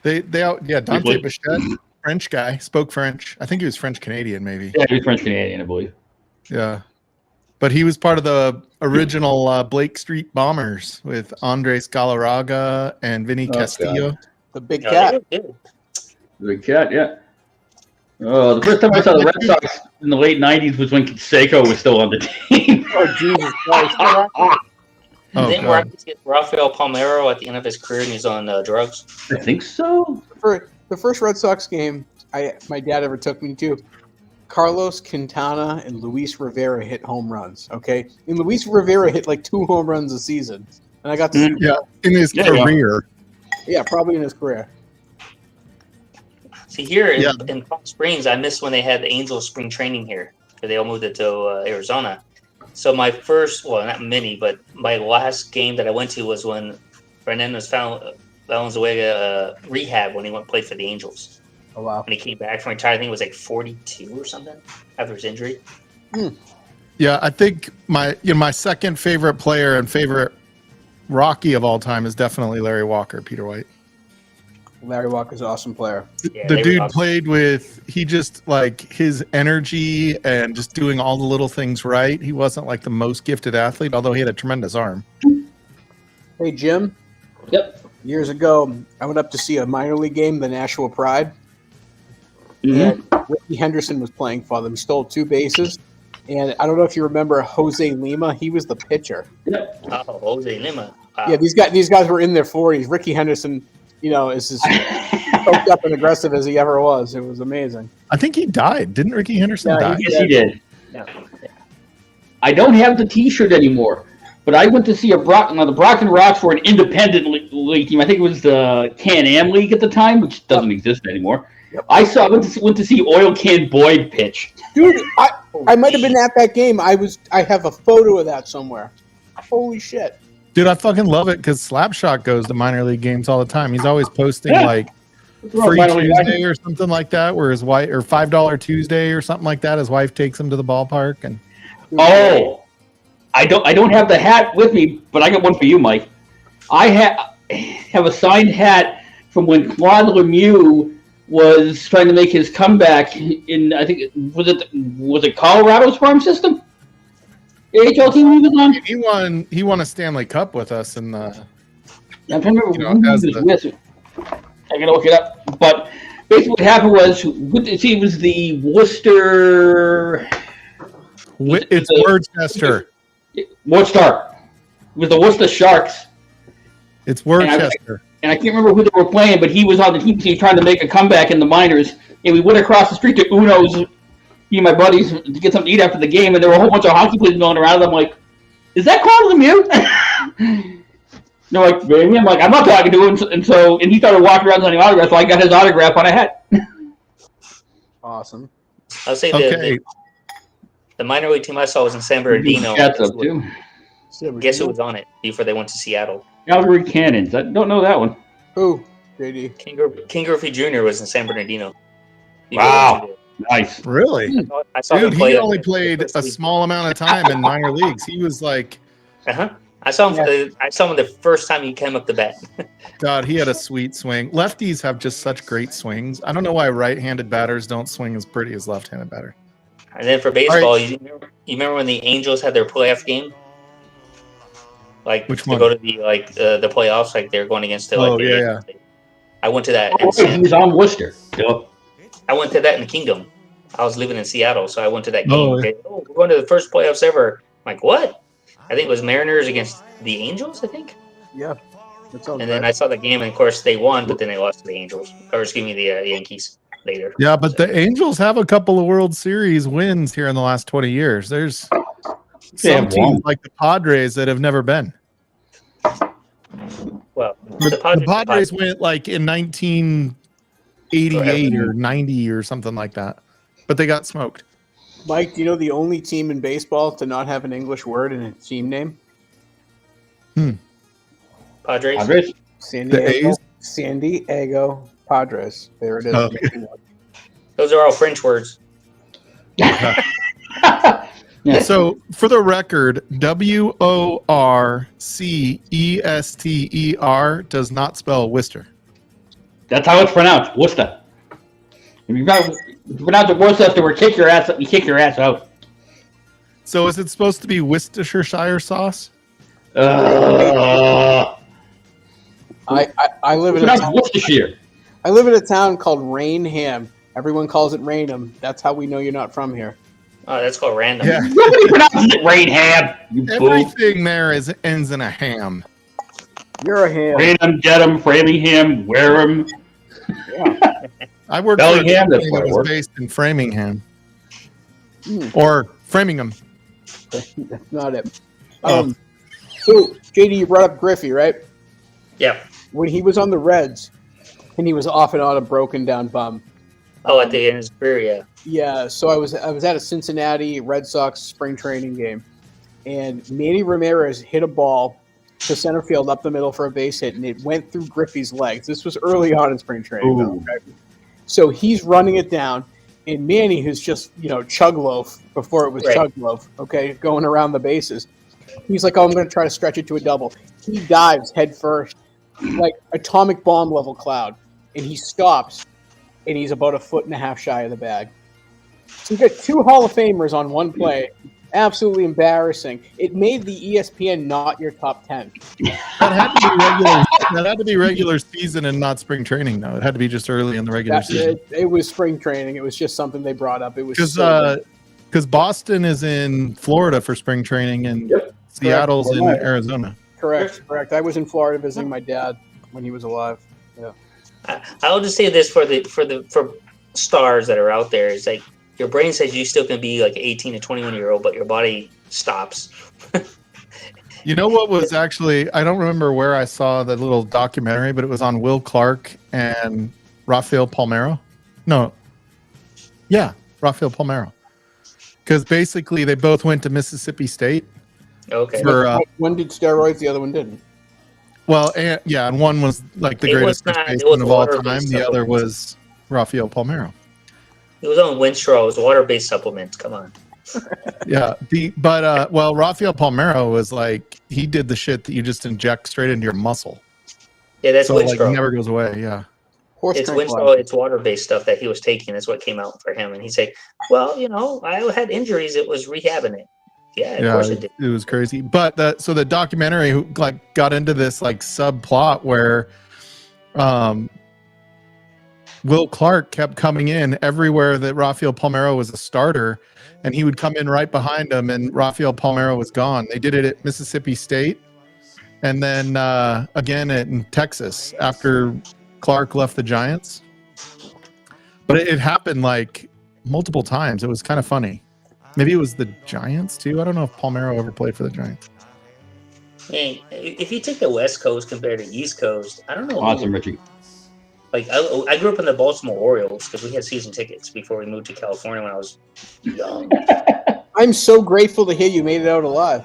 Dante played- Bichette, French guy, spoke French. I think he was French Canadian, maybe. Yeah, he was French Canadian, I believe. Yeah. But he was part of the original Blake Street Bombers with Andres Galarraga and Vinny Oh, Castillo. The Big Yeah, Cat. they did. The cat, yeah. Oh, the first time I saw the Red Sox in the late '90s was when Canseco was still on the team. Oh, Jesus Christ. Oh, Didn't God. Rockies get Rafael Palmeiro at the end of his career and he's on drugs? I think so. For the first Red Sox game my dad ever took me to, Carlos Quintana and Luis Rivera hit home runs, okay? And Luis Rivera hit like 2 home runs a season. And I got to see Yeah, in his Yeah, career. yeah, probably in his career. See, here Yeah. in Palm Springs, I missed when they had the Angels spring training here. They all moved it to Arizona. So my first, well, not many, but my last game that I went to was when Fernandez Valenzuela rehab when he went played for the Angels. Oh, wow. When he came back from retirement, I think it was like 42 or something after his injury. Yeah, I think my second favorite player and favorite Rocky of all time is definitely Larry Walker, Peter White. Larry Walker's an awesome player. Yeah, The they were dude awesome. played with, he just like his energy and just doing all the little things right. He wasn't like the most gifted athlete, although he had a tremendous arm. Hey, Jim. Yep. Years ago, I went up to see a minor league game, the Nashua Pride. Mhm. And Ricky Henderson was playing for them. He stole 2 bases. And I don't know if you remember Jose Lima. He was the pitcher. Yep. Oh, Jose Lima. Wow. Yeah, these guys were in their 40s. Ricky Henderson, is as choked up and aggressive as he ever was. It was amazing. I think he died. Didn't Ricky Henderson Yeah, die? Yes, he did. Yeah. I don't have the T-shirt anymore, but I went to see the Brockton Rocks were an independent league team. I think it was the Can-Am League at the time, which doesn't exist anymore. Yep. I went to see Oil Can Boyd pitch. Dude, I might have been at that game. I have a photo of that somewhere. Holy shit. Dude, I fucking love it because Slapshot goes to minor league games all the time. He's always posting Yeah. like Free Tuesday or something like that, where his wife, or $5 Tuesday or something like that. His wife takes him to the ballpark, and Oh, I don't have the hat with me, but I got one for you, Mike. I have a signed hat from when Claude Lemieux was trying to make his comeback in, I think, was it Colorado's farm system? The AHL team he was on? he won a Stanley Cup with us, and I'm trying to remember You know, who he as was the- with. I gotta look it up. But basically, what happened was, it was the Worcester. it's Worcester. Worcester. It was the Worcester Sharks. It's Worcester. And I can't remember who they were playing, but he was on the team. He was trying to make a comeback in the minors. And we went across the street to Uno's, me and my buddies, to get something to eat after the game. And there were a whole bunch of hockey players going around. And I'm like, is that Claude Lemieux? They're like, baby. I'm like, I'm not talking to him. And he started walking around signing autographs. So I got his autograph on a hat. Awesome. I'll say Okay, the minor league team I saw was in San Bernardino. Hats up, too. Guess who was on it before they went to Seattle? Calgary Cannons. I don't know that one. Who? JD. King Griffey Jr. was in San Bernardino. Wow. Nice. really? I saw him Dude, play. he only played a small amount of time in minor leagues. He was like, Uh-huh. I saw him. I saw him the first time he came up the bat. God, he had a sweet swing. Lefties have just such great swings. I don't know why right-handed batters don't swing as pretty as left-handed batters. And then for baseball, you remember when the Angels had their playoff game? Like Which to one? go to the playoffs, like they're going against the yeah. I went to that. He's on Worcester. Yep. I went to that in the Kingdom. I was living in Seattle, so I went to that game. Oh, Okay, we're going to the first playoffs ever. I'm like, what? I think it was Mariners against the Angels, I think. Yeah. That sounds And then I saw the game, and of course they won, but then they lost to the Angels, or excuse me, the Yankees later. Yeah, but the Angels have a couple of World Series wins here in the last 20 years. There's some teams like the Padres that have never been. Well, the Padres went like in 1988 or 90 or something like that, but they got smoked. Mike, do you know the only team in baseball to not have an English word in its team name? Padres? San Diego Padres. There it is. Oh. Those are all French words. Yeah. So, for the record, Worcester does not spell Worcester. That's how it's pronounced. Worcester. If you pronounce it Worcester, we kick your ass. You kick your ass out. So, is it supposed to be Worcestershire sauce? I live in a town. Worcestershire. I live in a town called Rainham. Everyone calls it Rainham. That's how we know you're not from here. Oh, that's called random. Yeah. Nobody pronounces it Rainham. You fool. Everything there ends in a ham. You're a ham. Rainham, Dedham, Framingham, Wareham. Yeah. I worked for a Bellingham, that's company where I that was work. based in Framingham. Or Framingham. That's not it. So, JD, you brought up Griffey, right? Yeah. When he was on the Reds, and he was off and on a broken down bum. Oh, at the end of his career, yeah. Yeah, so I was at a Cincinnati Red Sox spring training game, and Manny Ramirez hit a ball to center field up the middle for a base hit, and it went through Griffey's legs. This was early on in spring training, though, okay? So he's running it down, and Manny, who's just, chug loaf before it was chug loaf, okay, going around the bases. He's like, I'm going to try to stretch it to a double. He dives head first, like atomic bomb level cloud, and he stops, and he's about 1.5 feet shy of the bag. So you got 2 Hall of Famers on one play. Absolutely embarrassing. It made the ESPN not your top 10. That had to be regular season and not spring training, though. It had to be just early in the regular season. It was spring training. It was just something they brought up. It was because Boston is in Florida for spring training and Seattle's in Arizona. Correct. I was in Florida visiting my dad when he was alive. Yeah. I'll just say this for stars that are out there: is like your brain says you still can be like 18 to 21-year-old, but your body stops. You know what was actually? I don't remember where I saw the little documentary, but it was on Will Clark and Rafael Palmeiro. Rafael Palmeiro. Because basically they both went to Mississippi State. Okay. One did steroids, the other one didn't. Well, and one was like the greatest baseman of all time. The other was Rafael Palmeiro. It was on Winstrol. It was water-based supplements. Come on. Yeah. Rafael Palmeiro was like, he did the shit that you just inject straight into your muscle. Yeah, that's Winstrol. Like, it never goes away. Yeah. It's Winstrol. It's water-based stuff that he was taking. That's what came out for him. And he's like, well, I had injuries. It was rehabbing it. Yeah, of course it did. It was crazy. But the documentary like got into this like subplot where Will Clark kept coming in everywhere that Rafael Palmeiro was a starter, and he would come in right behind him, and Rafael Palmeiro was gone. They did it at Mississippi State, and then again in Texas after Clark left the Giants. But it happened like multiple times. It was kind of funny. Maybe it was the Giants too. I don't know if Palmeiro ever played for the Giants. Hey, if you take the West Coast compared to East Coast, I don't know. Awesome, Richie. Like I grew up in the Baltimore Orioles because we had season tickets before we moved to California when I was young. I'm so grateful to hear you made it out alive.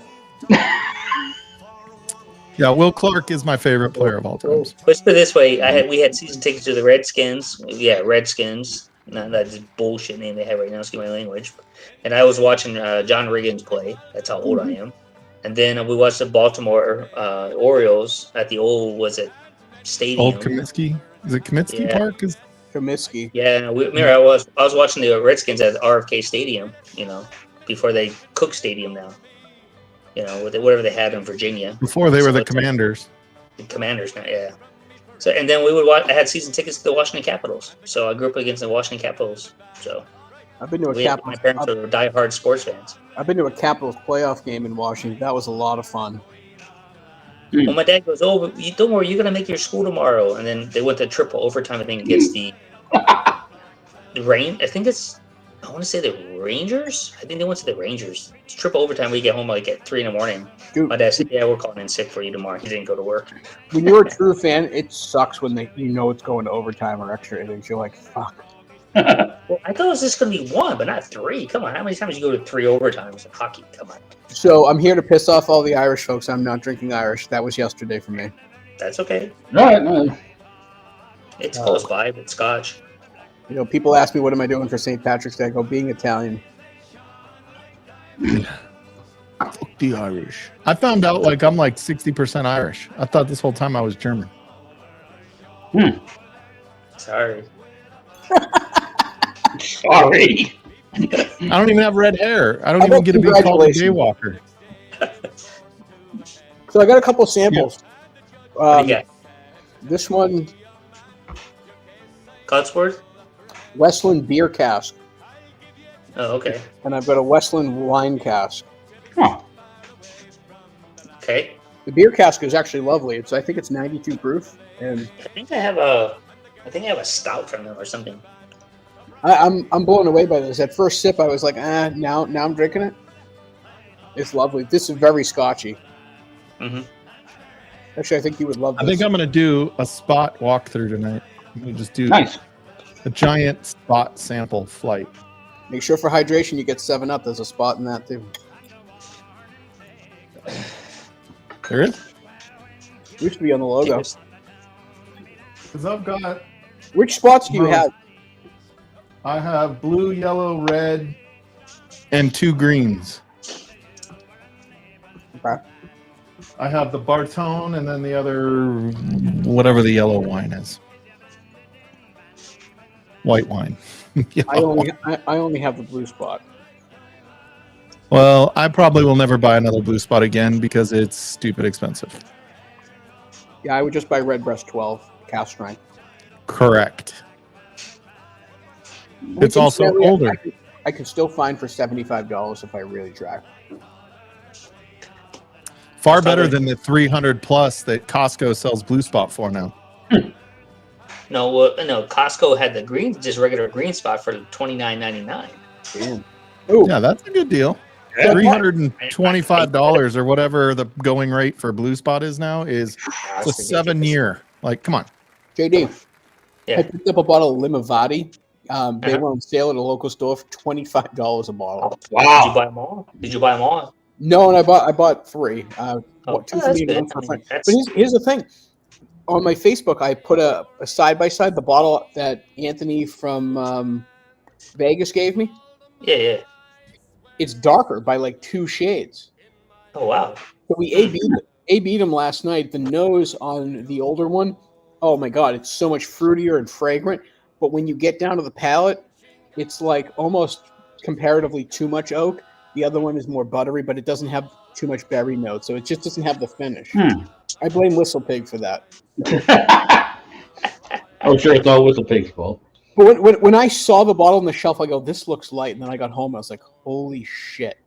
Yeah, Will Clark is my favorite player of all time. Let's put it this way: we had season tickets to the Redskins. Yeah, Redskins. No, that's bullshit name they have right now. Excuse my language. And I was watching John Riggins play. That's how old I am. And then we watched the Baltimore Orioles at the old, stadium? Old Comiskey? Is it Comiskey Park? Comiskey. Yeah, remember I was watching the Redskins at RFK Stadium, before they Cook Stadium now. Whatever they had in Virginia. Before they were the it's Commanders. The Commanders now, yeah. So and then we would watch. I had season tickets to the Washington Capitals, so I grew up against the Washington Capitals. So I've been to a my Capitals. parents were diehard sports fans. I've been to a Capitals playoff game in Washington. That was a lot of fun. Well, my dad goes, "Oh, don't worry, you're gonna make your school tomorrow." And then they went to triple overtime. I think against the Rain. I want to say the Rangers. I think they went to the Rangers. It's triple overtime. We get home like at 3 a.m. Dude, my dad said, "Yeah, we're calling in sick for you tomorrow." He didn't go to work. When you're a true fan, it sucks when it's going to overtime or extra innings. You're like, fuck. Well, I thought it was just going to be 1, but not 3. Come on, how many times you go to 3 overtimes in hockey? Come on. So I'm here to piss off all the Irish folks. I'm not drinking Irish. That was yesterday for me. That's okay. No. It's close by, but Scotch. People ask me, what am I doing for St. Patrick's Day? I go, being Italian. Fuck the Irish. I found out I'm 60% Irish. I thought this whole time I was German. Sorry. Sorry. I don't even have red hair. I don't even get to be called a jaywalker. So I got a couple samples. What do you got? This one, Cotsworth? Westland beer cask. Oh, okay. And I've got a Westland wine cask. Huh. Okay. The beer cask is actually lovely. I think it's 92 proof. And I think I have a stout from them or something. I'm blown away by this. At first sip, I was like, now I'm drinking it. It's lovely. This is very scotchy. Mm-hmm. Actually, I think you would love this. I think I'm going to do a spot walkthrough tonight. I'm going to just do Nice. a giant spot sample flight. Make sure for hydration you get 7-Up. There's a spot in that, too. There is? Used to be on the logo. Because I've got... Which spots do you have? I have blue, yellow, red, and 2 greens. Okay. I have the Bartone and then the other, whatever the yellow wine is. White wine. I only have the blue spot. Well, I probably will never buy another blue spot again because it's stupid expensive. Yeah, I would just buy Redbreast 12 cast strength. Correct. It's also older. I could still find for $75 if I really try. Far better than the 300 plus that Costco sells blue spot for now. No, Costco had the just regular green spot for $29.99. Yeah, that's a good deal. $325 or whatever the going rate for blue spot is now is a 7-year. Come on. JD, Yeah. I picked up a bottle of Limavady. They were on sale at a local store for $25 a bottle. Wow. Did you buy them all? No, and I bought 3. 2 for me and 1 for a friend. But Here's the thing. On my Facebook, I put a side by side the bottle that Anthony from Vegas gave me. Yeah. It's darker by 2 shades. Oh wow. So we A-B'd them last night. The nose on the older one, oh my god, it's so much fruitier and fragrant. But when you get down to the palate, it's almost comparatively too much oak. The other one is more buttery, but it doesn't have too much berry notes, so it just doesn't have the finish. I blame Whistle Pig for that. I'm sure it's all Whistle Pig's fault. But when I saw the bottle on the shelf, I go, this looks light. And then I got home, I was like, holy shit.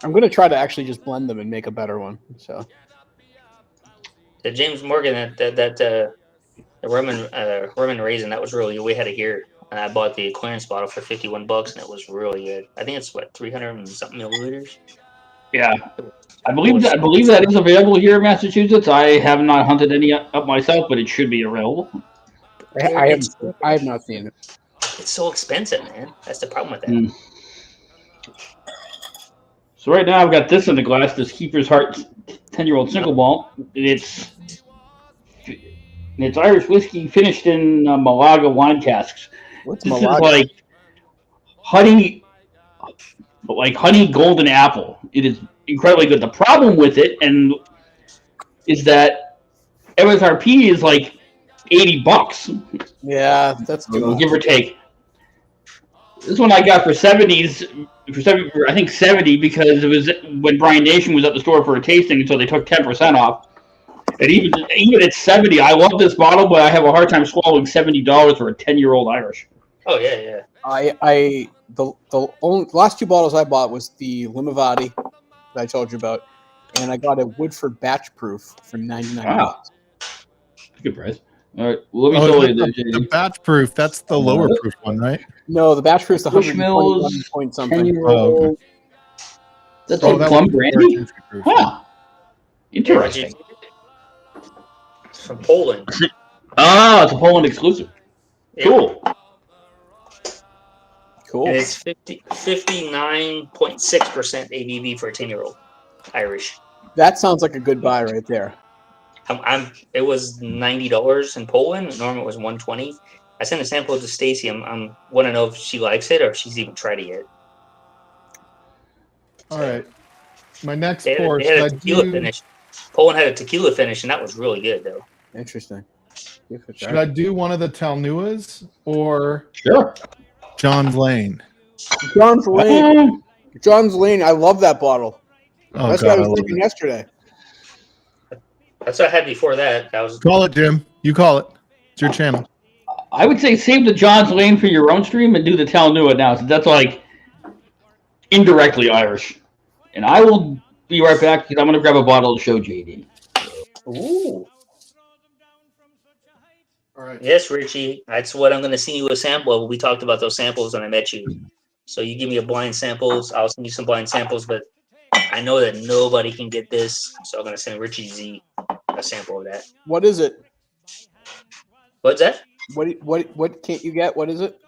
I'm going to try to actually just blend them and make a better one. So The James Morgan, the rum and raisin, that was really, we had it here. And I bought the clearance bottle for $51, and it was really good. I think it's 300 and something milliliters. Yeah, I believe that is available here in Massachusetts. I have not hunted any up myself, but it should be available. I have not seen it. It's so expensive, man. That's the problem with that. So right now I've got this in the glass, this Keeper's Heart 10-year-old single malt. It's Irish whiskey finished in Malaga wine casks. What's This Malaga? is honey golden apple. It is incredibly good. The problem with it is that MSRP is $80. Yeah, that's too much. Give or take. This one I got for 70s, I think 70 because it was when Brian Nation was at the store for a tasting, so they took 10% off. And even at 70, I love this bottle, but I have a hard time swallowing $70 for a 10-year-old Irish. Oh yeah. The last two bottles I bought was the Limavady that I told you about, and I got a Woodford Batch Proof for $99. Wow. Good price. All right, well, let me show you the batch proof. That's the lower proof one, right? No, the Batch Proof is the Bushmills, 121 point something. 10-year-old. Oh, okay. That's like plum brandy? Huh. Interesting. It's from Poland. Ah, it's a Poland exclusive. Yeah. Cool. Cool. And it's 59.6% ABV for a 10-year-old Irish. That sounds like a good buy right there. It was $90 in Poland. Normally it was $120. I sent a sample to Stacy. I want to know if she likes it or if she's even tried it yet. All right. My next They pour. had a tequila finish. Poland had a tequila finish, and that was really good, though. Interesting. Should I do one of the Talnuas or Sure. John's Lane? John's Lane. John's Lane. I love that bottle. Oh, That's God, what I I was love drinking it. yesterday. That's what I had before that. That was Call it, Jim. You call it. It's your channel. I would say save the John's Lane for your own stream and do the Talnua now. So that's like indirectly Irish. And I will be right back because I'm going to grab a bottle to show JD. Ooh. All right. Yes, Richie. That's what I'm going to send you a sample of. We talked about those samples when I met you. So you give me a blind samples. I'll send you some blind samples, but I know that nobody can get this. So I'm going to send Richie Z a sample of that. What is it? What's that? What can't you get? What is it?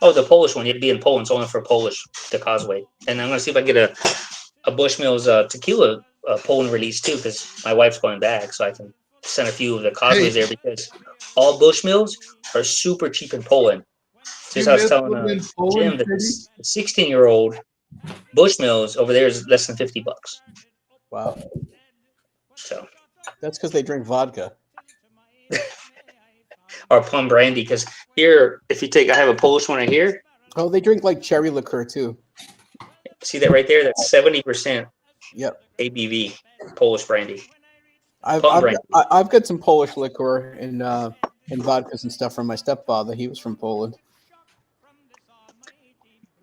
Oh, the Polish one. You have to be in Poland. It's only for Polish, the Causeway. And I'm going to see if I can get a Bushmills tequila Poland release too, because my wife's going back. So I can send a few of the Causeways there because all Bushmills are super cheap in Poland. Just I was telling Jim that the 16-year-old Bushmills over there is less than $50. Wow. So That's because they drink vodka. or plum brandy, because here, if you take, I have a Polish one right here. Oh, they drink like cherry liqueur too. See that right there? That's 70%. Yep. ABV Polish brandy. I've got some Polish liqueur and vodkas and stuff from my stepfather. He was from Poland.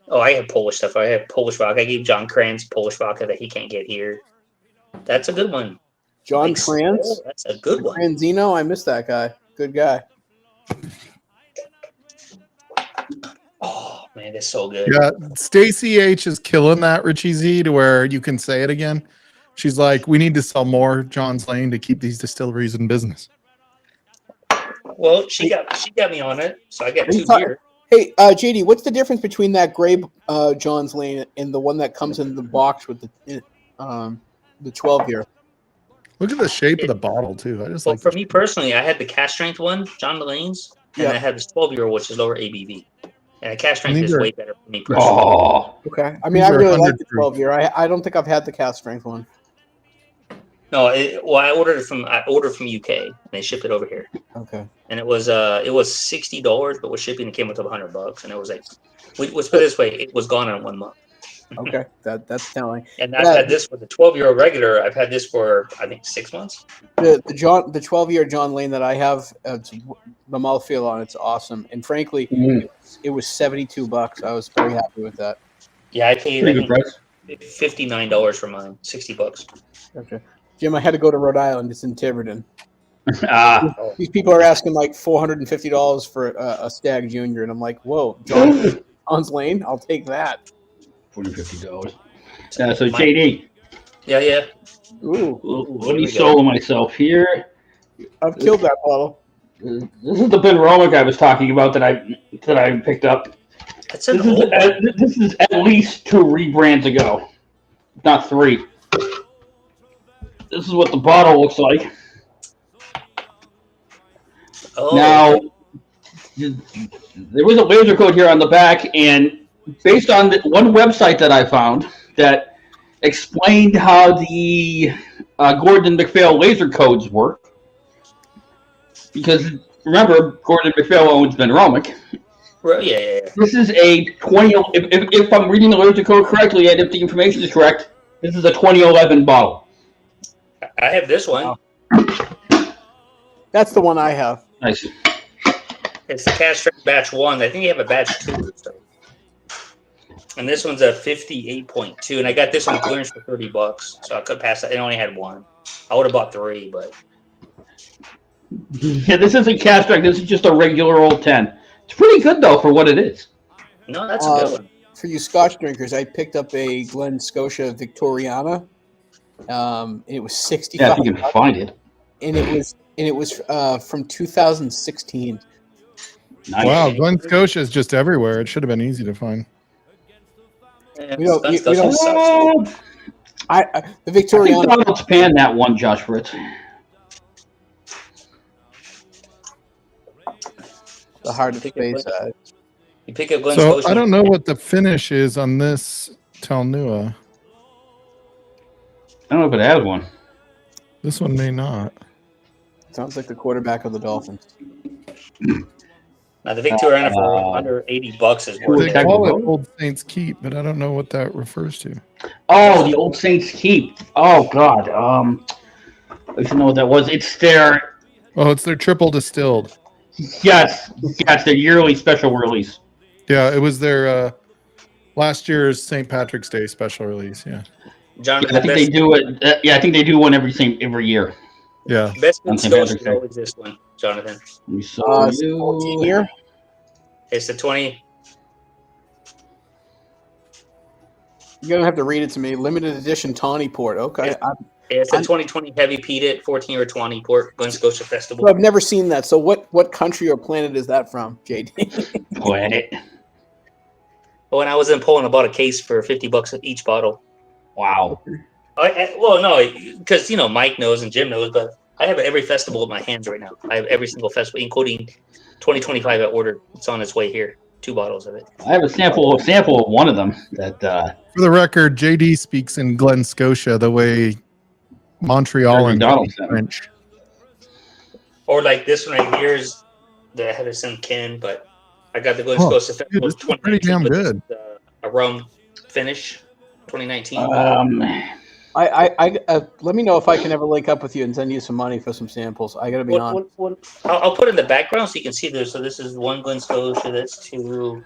Oh, I have Polish stuff. I have Polish vodka. I gave John Kranz Polish vodka that he can't get here. That's a good one. John Kranz? Oh, that's a good one. Kranzino? I miss that guy. Good guy. Oh, man, that's so good. Yeah, Stacy H is killing that, Richie Z, to where you can say it again. She's like, we need to sell more John's Lane to keep these distilleries in business. Well, she got me on it, so I got two beer. Hey, JD, what's the difference between that gray John's Lane and the one that comes in the box with the 12-year? Look at the shape of the bottle too. I just Well, like. for me personally, I had the cast strength one, John Mullane's, and I had this 12-year, which is lower ABV. And the cast strength is way better for me personally. Oh, okay. I mean, I really like the 12-year. I don't think I've had the cast strength one. No, I ordered it from UK and they shipped it over here. Okay. And it was $60, but with shipping it came up to $100, and it was like, let's put it this way, it was gone in 1 month. Okay, that's telling. And I've had this with the 12-year regular. I've had this for I think 6 months. The 12-year John Lane that I have, it's, the mouthfeel on it's awesome. And frankly, it was $72. I was very happy with that. Yeah, I paid $59 for mine, $60. Okay. Jim, I had to go to Rhode Island. It's in Tiverton. These people are asking like $450 for a Stag Junior, and I'm like, whoa, John's Lane, I'll take that. $450. So JD. Yeah. Ooh. Let me solo myself here. I've killed that bottle. This is the Ben Romick I was talking about that I picked up. That's an old one. This is at least 2 rebrands ago, not 3. This is what the bottle looks like. Oh. Now, there was a laser code here on the back, and based on one website that I found that explained how the Gordon MacPhail laser codes work, because remember, Gordon MacPhail owns Ben Romick. Right, yeah. This is a 20. If I'm reading the literature code correctly, and if the information is correct, this is a 2011 bottle. I have this one. Wow. That's the one I have. Nice. It's the cash strength batch 1. I think you have a batch 2. So. And this one's a 58.2, and I got this on clearance for $30, so I could pass that. I only had one. I would have bought 3, but Yeah, this isn't cash strength. This is just a regular old 10. It's pretty good though for what it is. no, that's a good one. For you Scotch drinkers, I picked up a Glen Scotia Victoriana. It was 65. Yeah, if you can find it. And it was from 2016. Nice. Wow, Glen Scotia is just everywhere. It should have been easy to find. Yeah, We don't- Scotch we don't- doesn't suck. The I think Victoriana. Donald's panned that one, Josh Fritz. The heart of Pick space. it, You pick up Glen So Scotia. I don't know what the finish is on this Talnua. I don't know if it has one. This one may not. Sounds like the quarterback of the Dolphins. Now the Victoriana for under $80 is They worth it. call it Old Saints Keep, but I don't know what that refers to. Oh, the Old Saints Keep. Oh God. I should know what that was. It's their Oh, it's their triple distilled. yes, their yearly special release. Yeah, it was their last year's St. Patrick's Day special release. Yeah. Jonathan, Yeah, I think they do it. I think they do one every year. Yeah. Best on Glen St. Scotia Patrick's is Day. always this one, Jonathan. We saw It's 14 year. It's the 20. You're gonna have to read it to me. Limited edition Tawny Port. Okay. It's a 2020 heavy peated 14 or 20 port Glen Scotia Festival. I've never seen that. So what country or planet is that from, JD? Planet. When I was in Poland, I bought a case for $50 each bottle. Wow. Well, no, because Mike knows and Jim knows, but I have every festival in my hands right now. I have every single festival, including 2025. I ordered. It's on its way here. 2 bottles of it. I have a sample of one of them that For the record, JD speaks in Glen Scotia the way Montreal and Donald said. French. Or like this one right here is that I had to send Ken, but I got the Glen Oh, Scotia dude, Festival this is pretty damn 2019 good. with a rum finish. 2019. I let me know if I can ever link up with you and send you some money for some samples. I gotta be on. I'll put it in the background so you can see this. So this is 1 Glen Scotia. That's 2.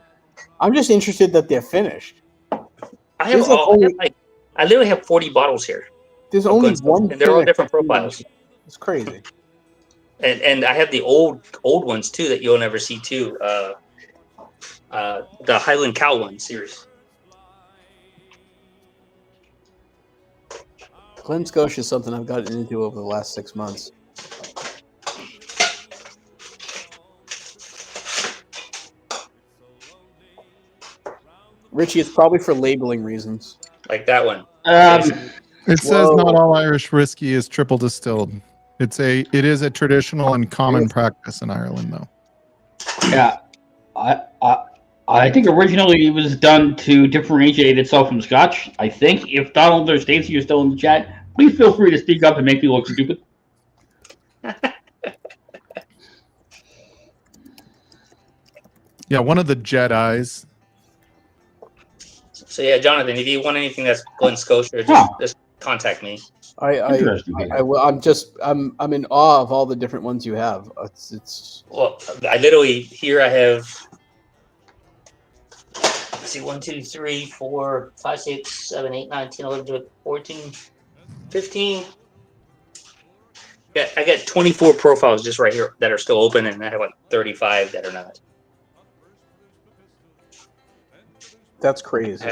I'm just interested that they're finished. I have There's like I literally have 40 bottles here. There's of only Glen Scotia, one, and they're all finish. different profiles. It's crazy. And I have the old ones too that you'll never see too. The Highland Cow one series. Glen Scotia is something I've gotten into over the last 6 months. Richie, it's probably for labeling reasons. Like that one. It says not all Irish whiskey is triple distilled. It is a traditional and common practice in Ireland, though. Yeah, I think originally it was done to differentiate itself from Scotch. I think if Donald or Stacey are still in the chat, please feel free to speak up and make me look stupid. Yeah, one of the Jedis. So yeah, Jonathan, if you want anything that's Glen Scotia, just contact me. Interesting. I'm in awe of all the different ones you have. It's Well, I literally here I have. Let's see, 1, 2, 3, 4, 5, 6, 7, 8, 9, 10, 11, 12, 14, 15. Yeah, I got 24 profiles just right here that are still open, and I have like 35 that are not. that's crazy.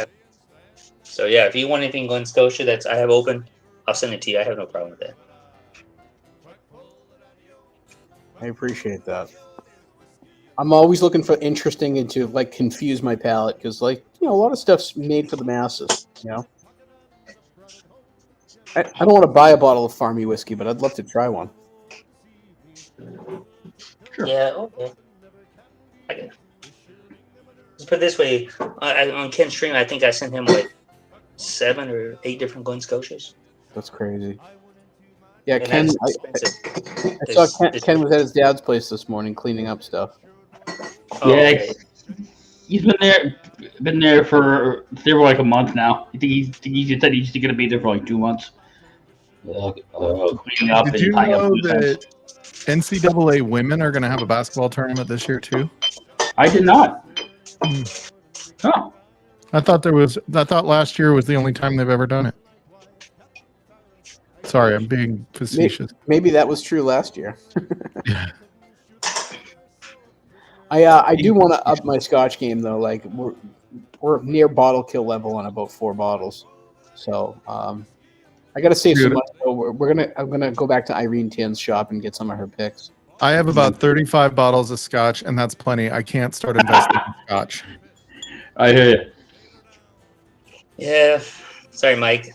So yeah, if you want anything Glen Scotia that's I have open, I'll send it to you. I have no problem with that. I appreciate that. I'm always looking for interesting and to like confuse my palate because a lot of stuff's made for the masses. I don't want to buy a bottle of Farmy whiskey, but I'd love to try one. Sure. Yeah, okay. I can. Let's put it this way. On Ken's stream, I think I sent him like 7 or 8 different Glen Scotias. That's crazy. Yeah, And Ken. that's I saw Ken was at his dad's place this morning cleaning up stuff. Oh, Yeah, okay. he's been there for like a month now. I think he said he's going to be there for like 2 months. Cleaning up Did and you tying up know loose ends. that NCAA women are going to have a basketball tournament this year too? I did not. Hmm. Oh, I thought last year was the only time they've ever done it. Sorry, I'm being facetious. Maybe that was true last year. Yeah. I do want to up my Scotch game though. Like we're near bottle kill level on about 4 bottles, so I got to save some Dude. money. So I'm gonna go back to Irene Tan's shop and get some of her picks. I have about 35 bottles of Scotch, and that's plenty. I can't start investing in Scotch. I hear you. Yeah. Sorry, Mike.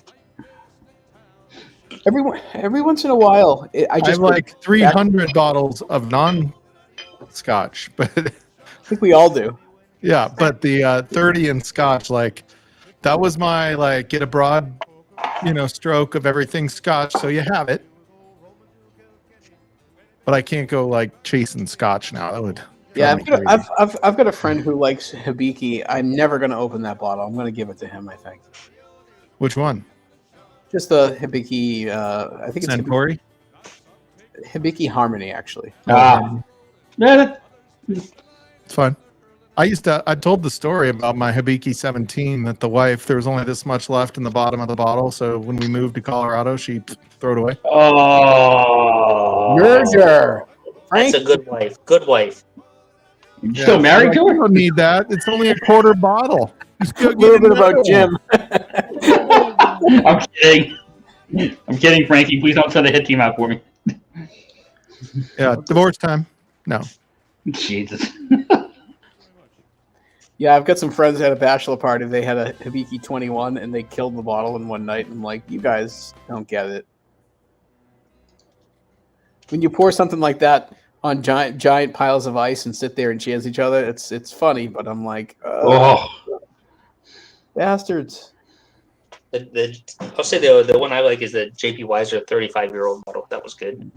Every once in a while, I have like 300 bottles of non-Scotch, but I think we all do. yeah, but the 30 in Scotch, like that was my like get a broad, stroke of everything Scotch, so you have it. But I can't go like chasing Scotch now. That would I've got a friend who likes Hibiki. I'm never gonna open that bottle. I'm gonna give it to him. I think. Which one? Just the Hibiki. I think it's Centauri. Hibiki Harmony, actually. Yeah, It's fine. I told the story about my Hibiki 17 that the wife, there was only this much left in the bottom of the bottle. So when we moved to Colorado, she threw it away. Oh, Murder. That's a good wife. Good wife. You still married to You her? don't need that. It's only a quarter bottle. A little bit about Jim. I'm kidding. I'm kidding, Frankie. Please don't send a hit team out for me. Yeah, divorce time. No. Jesus. Yeah, I've got some friends at a bachelor party. They had a Hibiki 21 and they killed the bottle in one night. I'm like, you guys don't get it. When you pour something like that on giant piles of ice and sit there and cheers each other, it's funny, but I'm like, bastards. I'll say the one I like is the JP Weiser 35-year-old bottle. That was good.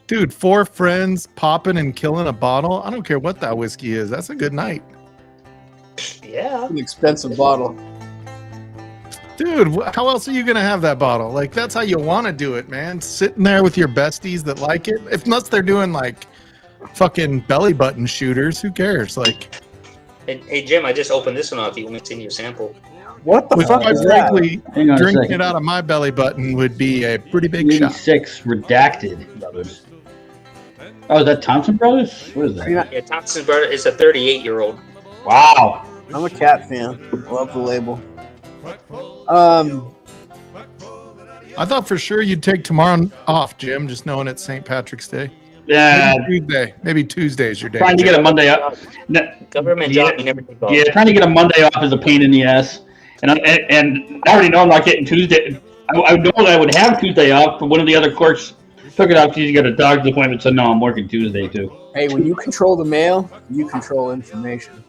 Dude, 4 friends popping and killing a bottle. I don't care what that whiskey is. That's a good night. Yeah. An expensive bottle. Dude, how else are you going to have that bottle? Like, that's how you want to do it, man. Sitting there with your besties that like it. Unless they're doing, like, fucking belly button shooters. Who cares? Like, Hey, Jim, I just opened this one up. You want me to send you a sample? What the fuck quite is that? frankly, Hang on a drinking second. it out of my belly button would be a pretty big shot. 86 redacted brothers. Oh, is that Thompson Brothers? What is that? Yeah, Thompson's brother is a 38-year-old. Wow. I'm a cat fan. Love the label. I thought for sure you'd take tomorrow off, Jim, just knowing it's St. Patrick's Day. Yeah. Maybe Tuesday is your day. Trying to get a Monday off. Government job, you never take off. Yeah, trying to get a Monday off is a pain in the ass. And I already know I'm not getting Tuesday. I know that I would have Tuesday off, but one of the other clerks took it off because you got a doctor's appointment, so no, I'm working Tuesday too. Hey, when you control the mail, you control information.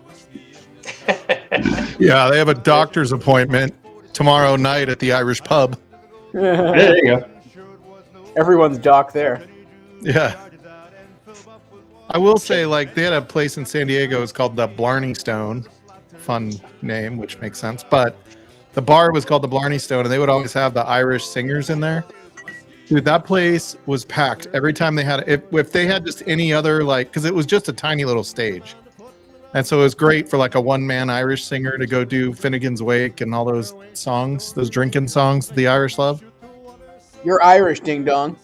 Yeah, they have a doctor's appointment tomorrow night at the Irish pub. Yeah, there you go. Everyone's doc there. Yeah. I will say, like, they had a place in San Diego. It's called the Blarney Stone. Fun name, which makes sense. But the bar was called the Blarney Stone, and they would always have the Irish singers in there. Dude, that place was packed every time they had if they had just any other, like, because it was just a tiny little stage. And so it was great for like a one-man Irish singer to go do Finnegan's Wake and all those songs, those drinking songs that the Irish love. You're Irish, ding dong.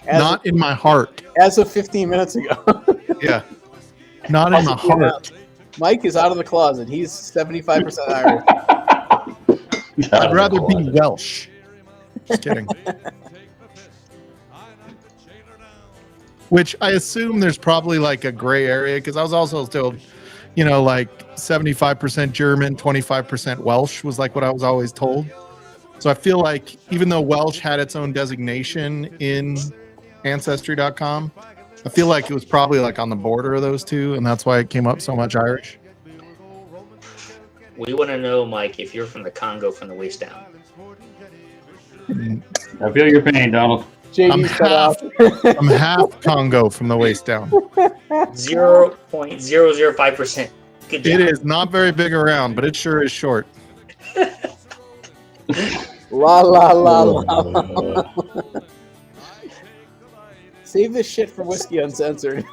Not in my heart. As of 15 minutes ago. Yeah. Not in my heart. Mike is out of the closet. He's 75% Irish. I'd rather be Welsh. Just kidding. Which I assume there's probably like a gray area, because I was also told, like 75% German, 25% Welsh was like what I was always told. So I feel like even though Welsh had its own designation in Ancestry.com, I feel like it was probably like on the border of those two, and that's why it came up so much Irish. We want to know, Mike, if you're from the Congo from the waist down. I feel your pain, Donald. I'm JD's cut off. I'm half Congo from the waist down. 0.005%. Good job. It is not very big around, but it sure is short. La la la la. Save this shit for Whiskey Uncensored.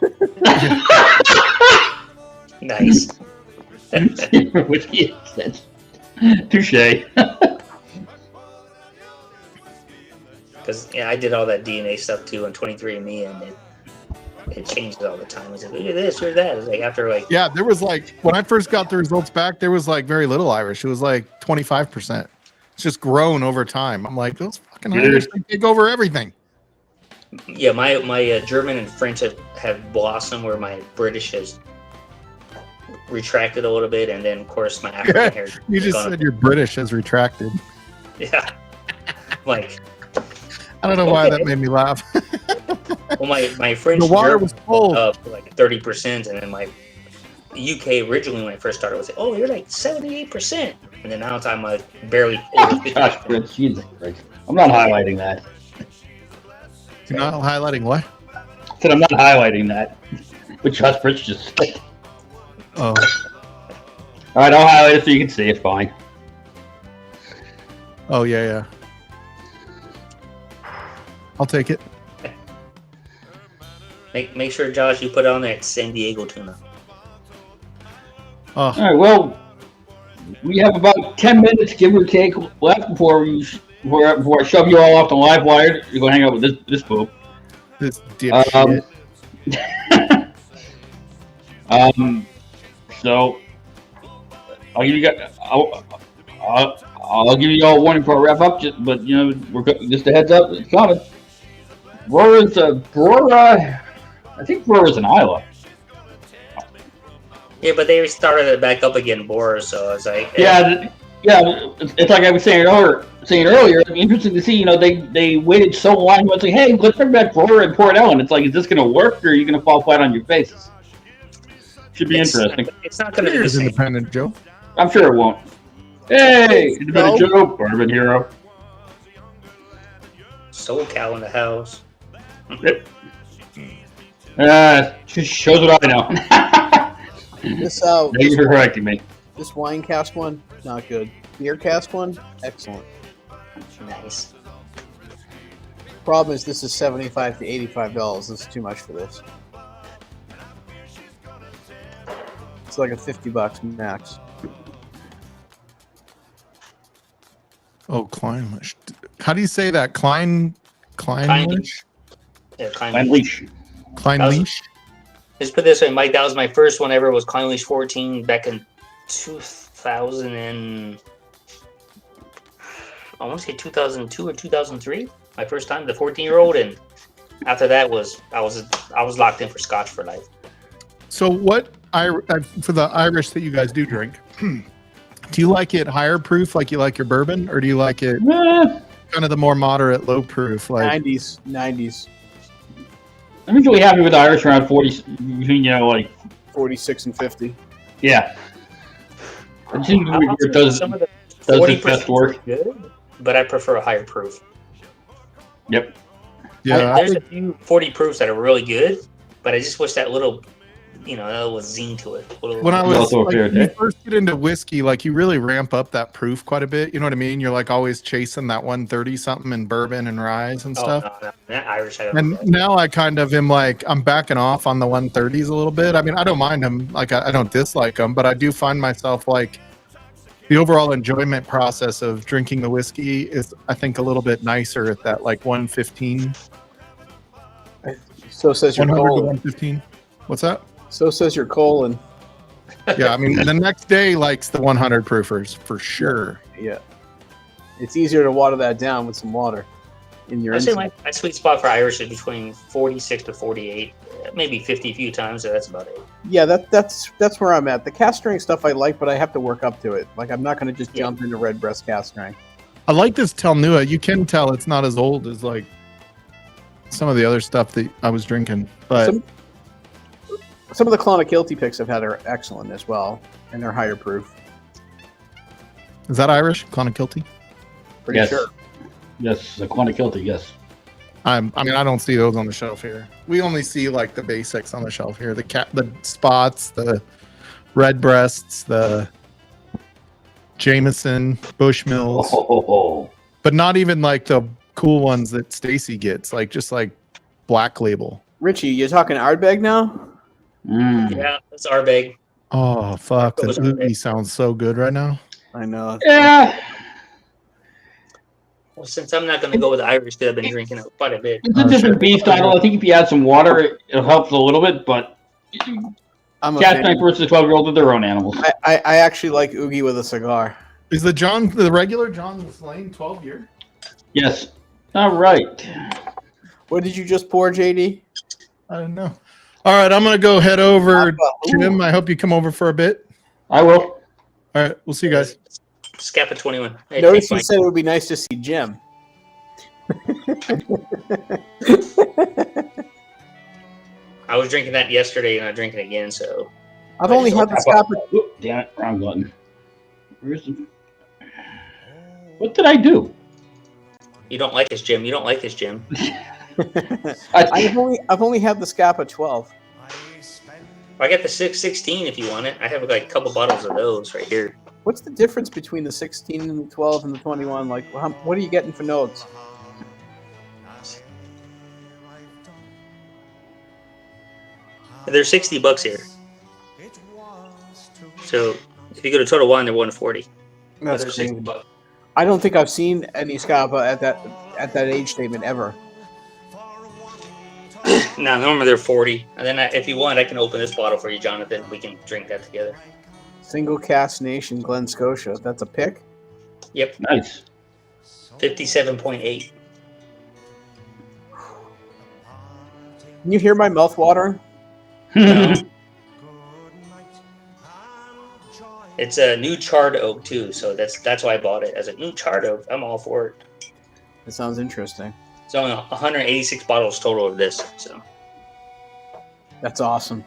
Nice. Whiskey sense. Touche. Because I did all that DNA stuff too on 23andMe, and it changes all the time. It's like, look at this, look at that. It's like after like Yeah, there was like when I first got the results back, there was like very little Irish. It was like 25%. It's just grown over time. I'm like, those fucking Irish, they take over everything. yeah, my German and French have blossomed where my British has retracted a little bit, and then of course my African hair. You just said your British has retracted. Yeah. Like I don't know why that made me laugh. well, my French The water German was cold. up like 30%, and then my UK originally when I first started was like, oh, you're like 78%, and then now I'm like barely over 50%. Gosh, Fritz, Jesus Christ. I'm not highlighting that. You're not highlighting what? I said I'm not highlighting that. But Josh Fritz just said. Oh, All right, I'll highlight it so you can see it. Fine. oh yeah. I'll take it. Make sure, Josh, you put on that San Diego tuna. Oh, All right, well, we have about 10 minutes, give or take, left before I shove you all off the live wire. You're going to hang out with this poop. this dipshit. So I'll give you guys. I'll give you all a warning before I wrap up. But you know, just a heads up, it's coming. Brewer's I think Brewer's in Iowa. Yeah, but they started it back up again, Boris. So it's like Yeah. It's like I was saying earlier. It'd be interesting to see. You know, they waited so long. It's like, hey, let's bring back Brewer and Port Ellen. It's like, is this going to work, or are you going to fall flat on your faces? Should be interesting. It's not going to be the Here's same. Independent Joe. I'm sure it won't. Hey, Independent Joe, Bourbon Hero. SoCal in the house. Just shows what I know. This Thank you for correcting me. this wine cask one, not good. Beer cask one, excellent. Nice. Problem is, this is $75 to $85. This is too much for this. It's like a $50 max. Oh, Kleinlish. How do you say that? Kleinlish? Yeah, Glenn Leash. Kleinlish? Just put it this way, Mike. That was my first one ever. Was Clynelish 14 back in 2000 and I want to say 2002 or 2003. My first time, the 14-year-old, and after that I was locked in for Scotch for life. So what for the Irish that you guys do drink, do you like it higher proof like you like your bourbon, or do you like it kind of the more moderate low proof like 90s. I'm usually happy with the Irish around 40, between, you know, like 46 and 50. yeah. It seems to be where it does Some of the its best 40% work. is good, but I prefer a higher proof. Yep. yeah There's a few 40 proofs that are really good, but I just wish that little, that little zing to it. when I It's was also a like, fair when you day. first get into whiskey, like you really ramp up that proof quite a bit. You know what I mean? You're like always chasing that 130 something in bourbon and rye and stuff. No, that Irish. I don't And know. now I kind of am like, I'm backing off on the 130s a little bit. I mean, I don't mind them. Like, I don't dislike them, but I do find myself like the overall enjoyment process of drinking the whiskey is, I think, a little bit nicer at that like 115. So says your 100 to colon. 115. What's that? So says your colon. Yeah, I mean, the next day likes the 100 proofers for sure. Yeah. It's easier to water that down with some water in your I'd say inside. my sweet spot for Irish is between 46 to 48, maybe 50 a few times. So that's about it. Yeah, that's where I'm at. The cast strength stuff I like, but I have to work up to it. Like, I'm not going to just Yeah. jump into Redbreast cast strength. I like this Telnua. You can tell it's not as old as like some of the other stuff that I was drinking. But Some of the Clonakilty picks I've had are excellent as well, and they're higher proof. is that Irish? Clonakilty? Pretty Yes. sure. Yes, the Quantikilta, yes. I mean, I don't see those on the shelf here. We only see like the basics on the shelf here: the spots, the red breasts, the Jameson, Bushmills, Oh, but not even like the cool ones that Stacy gets, like just like Black Label. Richie, you're talking Ardbeg now? Yeah, that's our bag. Oh fuck, the Those are big. Oogie sounds so good right now. I know. yeah. Well, since I'm not going to go with Irish, because I've been drinking it quite a bit. It's a different beef title. I think if you add some water, it helps a little bit, but I'm a Cat fan. Tank versus 12-year-old are their own animals. I actually like Oogie with a cigar. Is the regular John Slane 12 year? Yes. All right. What did you just pour, JD? I don't know. All right, I'm gonna go head over. Ooh. Jim, I hope you come over for a bit. I will. All right, we'll see you guys. Scapa 21. Hey, Notice thanks, you Mike. said it would be nice to see Jim. I was drinking that yesterday, and I'm drinking it again, so. I've only had the Scapa. Oop, damn it, wrong button. Where's the? What did I do? You don't like this, Jim. You don't like this, Jim. I've only had the Scapa 12. I got the 616 if you want it. I have like a couple bottles of those right here. What's the difference between the 16 and the 12 and the 21? Like, what are you getting for notes? They're $60 here. So if you go to Total Wine, they're $140. That's They're crazy. $60. I don't think I've seen any Scapa at that age statement ever. No, normally they're 40. And then if you want, I can open this bottle for you, Jonathan. We can drink that together. Single Cask Nation, Glen Scotia. That's a pick. Yep, Nice. 57.8. Can you hear my mouth watering? It's a new charred oak too, so that's why I bought it. As a new charred oak, I'm all for it. That sounds interesting. It's only 186 bottles total of this. So That's awesome.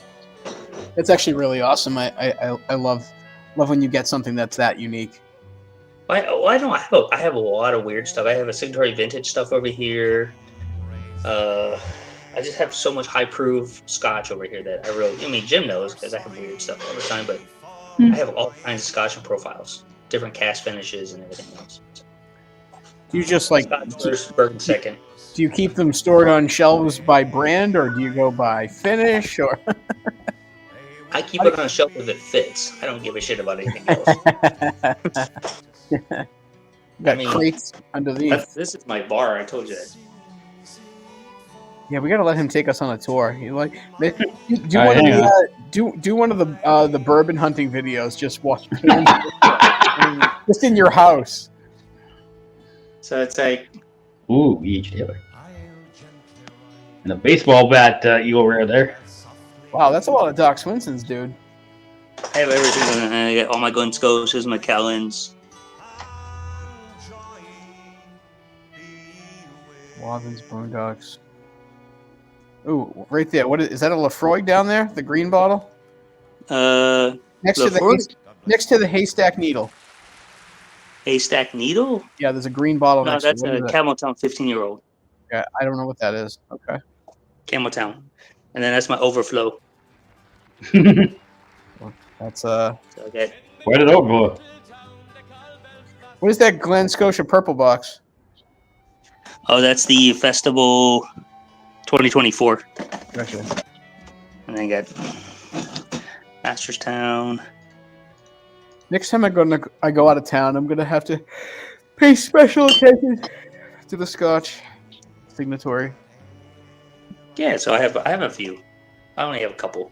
It's actually really awesome. I love when you get something that's that unique. I have a lot of weird stuff. I have a Signatory vintage stuff over here. I just have so much high proof Scotch over here that I mean, Jim knows because I have weird stuff all the time, but I have all kinds of Scotch and profiles, different cast finishes and everything else. Do you just like Scotch first, bourbon second. do you keep them stored on shelves by brand or do you go by finish or I keep it on a shelf if it fits. I don't give a shit about anything else. got I mean, crates underneath? This is my bar. I told you that. Yeah, we gotta let him take us on a tour. You like do All one right, of hang the do one of the bourbon hunting videos. Just watch just in your house. So it's like, Ooh, each the other. And a baseball bat, Eagle Rare there. Wow, that's a lot of Doc Swinsons, dude. I have everything. I got all my Glen Scotias, my Callens. Wavins, Boondocks. Ooh, right there. What is that? A Lafroig down there? The green bottle next to Lafroig? next to the haystack needle. Haystack Needle? Yeah, there's a green bottle No, next that's to it. a What is that? Cameltown 15-year-old. Yeah, I don't know what that is. Okay. Cameltown. And then that's my Overflow. That's So I got Where did it over? what is that Glen Scotia purple box? Oh, that's the Festival 2024. Gotcha. And then I got Masterstown. Next time I go out of town, I'm gonna have to pay special attention to the Scotch signatory. Yeah, so I have a few. I only have a couple.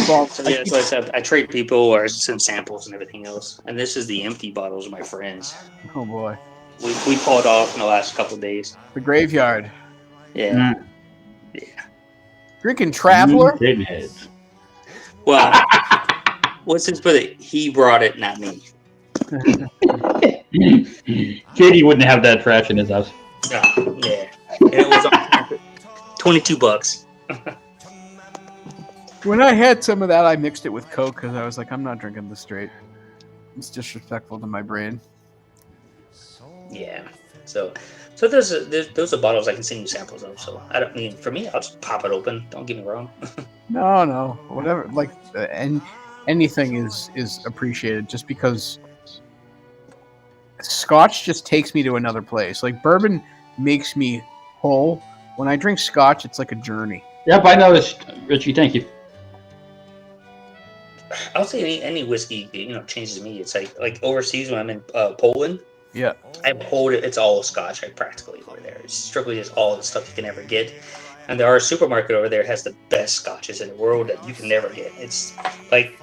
Well, So yeah, so I said I trade people or send samples and everything else. And this is the empty bottles of my friends. oh boy, We pulled off in the last couple of days. the graveyard. Yeah. Drinking Traveler. Heads. Well, what's his brother? He brought it, not me. Katie wouldn't have that trash in his house. Oh, yeah. And it was on $22. When I had some of that, I mixed it with Coke because I was like, I'm not drinking this straight. It's disrespectful to my brain. Yeah. So those are bottles I can send you samples of. So I don't mean for me, I'll just pop it open. Don't get me wrong. No, whatever. Like, and anything is appreciated just because Scotch just takes me to another place. Like bourbon makes me whole. When I drink Scotch, it's like a journey. Yep, I noticed, Richie. Thank you. I'll say any whiskey, changes me. It's like overseas when I'm in Poland. Yeah. I'm hold it. It's all Scotch, like practically over there. It's strictly just all the stuff you can ever get. And our supermarket over there has the best scotches in the world that you can never get. It's like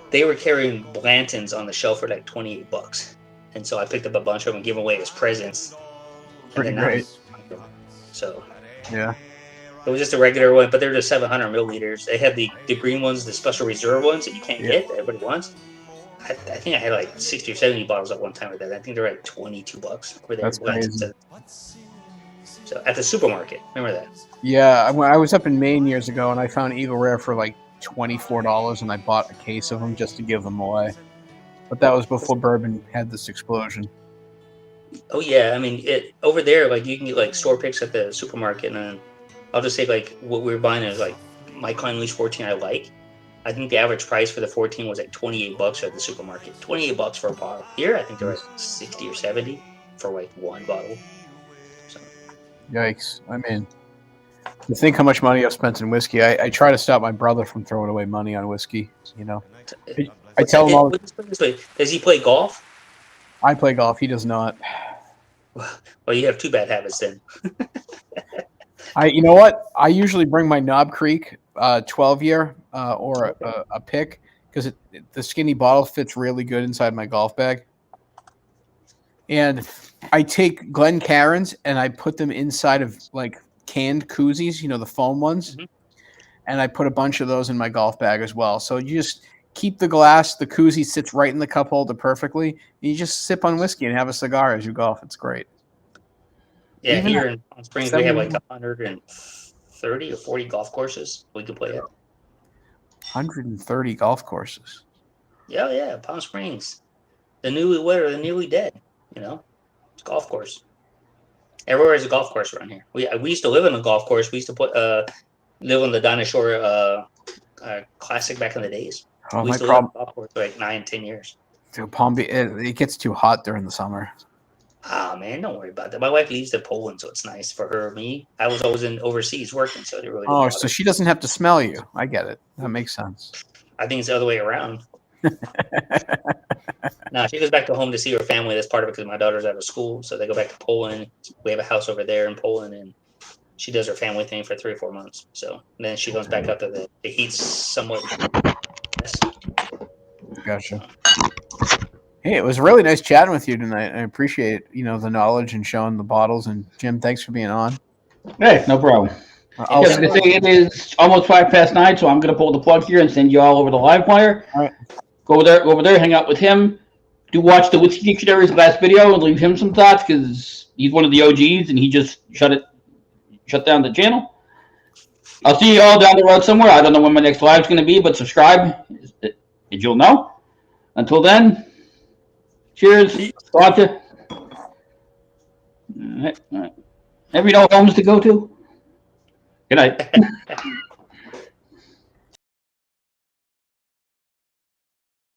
they were carrying Blantons on the shelf for like $28, and so I picked up a bunch of them and gave them away as presents. Pretty great. So yeah, it was just a regular one, but they're just 700 milliliters. They have the green ones, the special reserve ones that you can't get that everybody wants. I think I had like 60 or 70 bottles at one time with that. I think they're like $22. That's crazy. So at the supermarket, remember that? Yeah, I was up in Maine years ago, and I found Eagle Rare for like $24, and I bought a case of them just to give them away. But that was before bourbon had this explosion. Oh yeah, I mean over there. Like you can get like store picks at the supermarket, and then I'll just say like what we were buying is like my Klein Unleashed 14. I think the average price for the 14 was like $28 at the supermarket. $28 for a bottle. Here, I think they're like 60 or 70 for like one bottle. So. Yikes! I mean, you think how much money I've spent in whiskey? I try to stop my brother from throwing away money on whiskey. I tell him all. Does he play golf? I play golf. He does not. Well, you have two bad habits then. You know what? I usually bring my Knob Creek 12-year or a pick because the skinny bottle fits really good inside my golf bag. And I take Glencairns and I put them inside of like canned koozies, the foam ones. Mm-hmm. And I put a bunch of those in my golf bag as well. So you just keep the glass, the koozie sits right in the cup holder perfectly. And you just sip on whiskey and have a cigar as you golf. It's great. Yeah, even here in Palm Springs, we have like 130 or 40 golf courses we can play at. 130 golf courses. Yeah, Palm Springs. The newly wed or the newly dead, it's a golf course. Everywhere is a golf course around here. We used to live in a golf course. We used to live on the Dinosaur Classic back in the days. Oh, we used to live on a golf course for like 9-10 years. Dude, Palm Beach, it gets too hot during the summer. Ah, man, don't worry about that. My wife leaves to Poland, so it's nice for her. Me, I was always overseas working, so it really. Oh, so she doesn't have to smell you. I get it. That makes sense. I think it's the other way around. No, she goes back to home to see her family. That's part of it because my daughter's out of school, so they go back to Poland. We have a house over there in Poland, and she does her family thing for 3 or 4 months. So then she goes back up to the heat's somewhat. Gotcha. Hey, it was really nice chatting with you tonight. I appreciate, the knowledge and showing the bottles. And Jim, thanks for being on. Hey, no problem. I was going to say it is almost 9:05, so I'm going to pull the plug here and send you all over the live wire. All right. Go over there, hang out with him. Do watch the Whiskey Dictionary's last video and leave him some thoughts because he's one of the OGs and he just shut down the channel. I'll see you all down the road somewhere. I don't know when my next live's going to be, but subscribe and you'll know. Until then. Cheers. Gotcha. All right. Have you no homes to go to? Good night.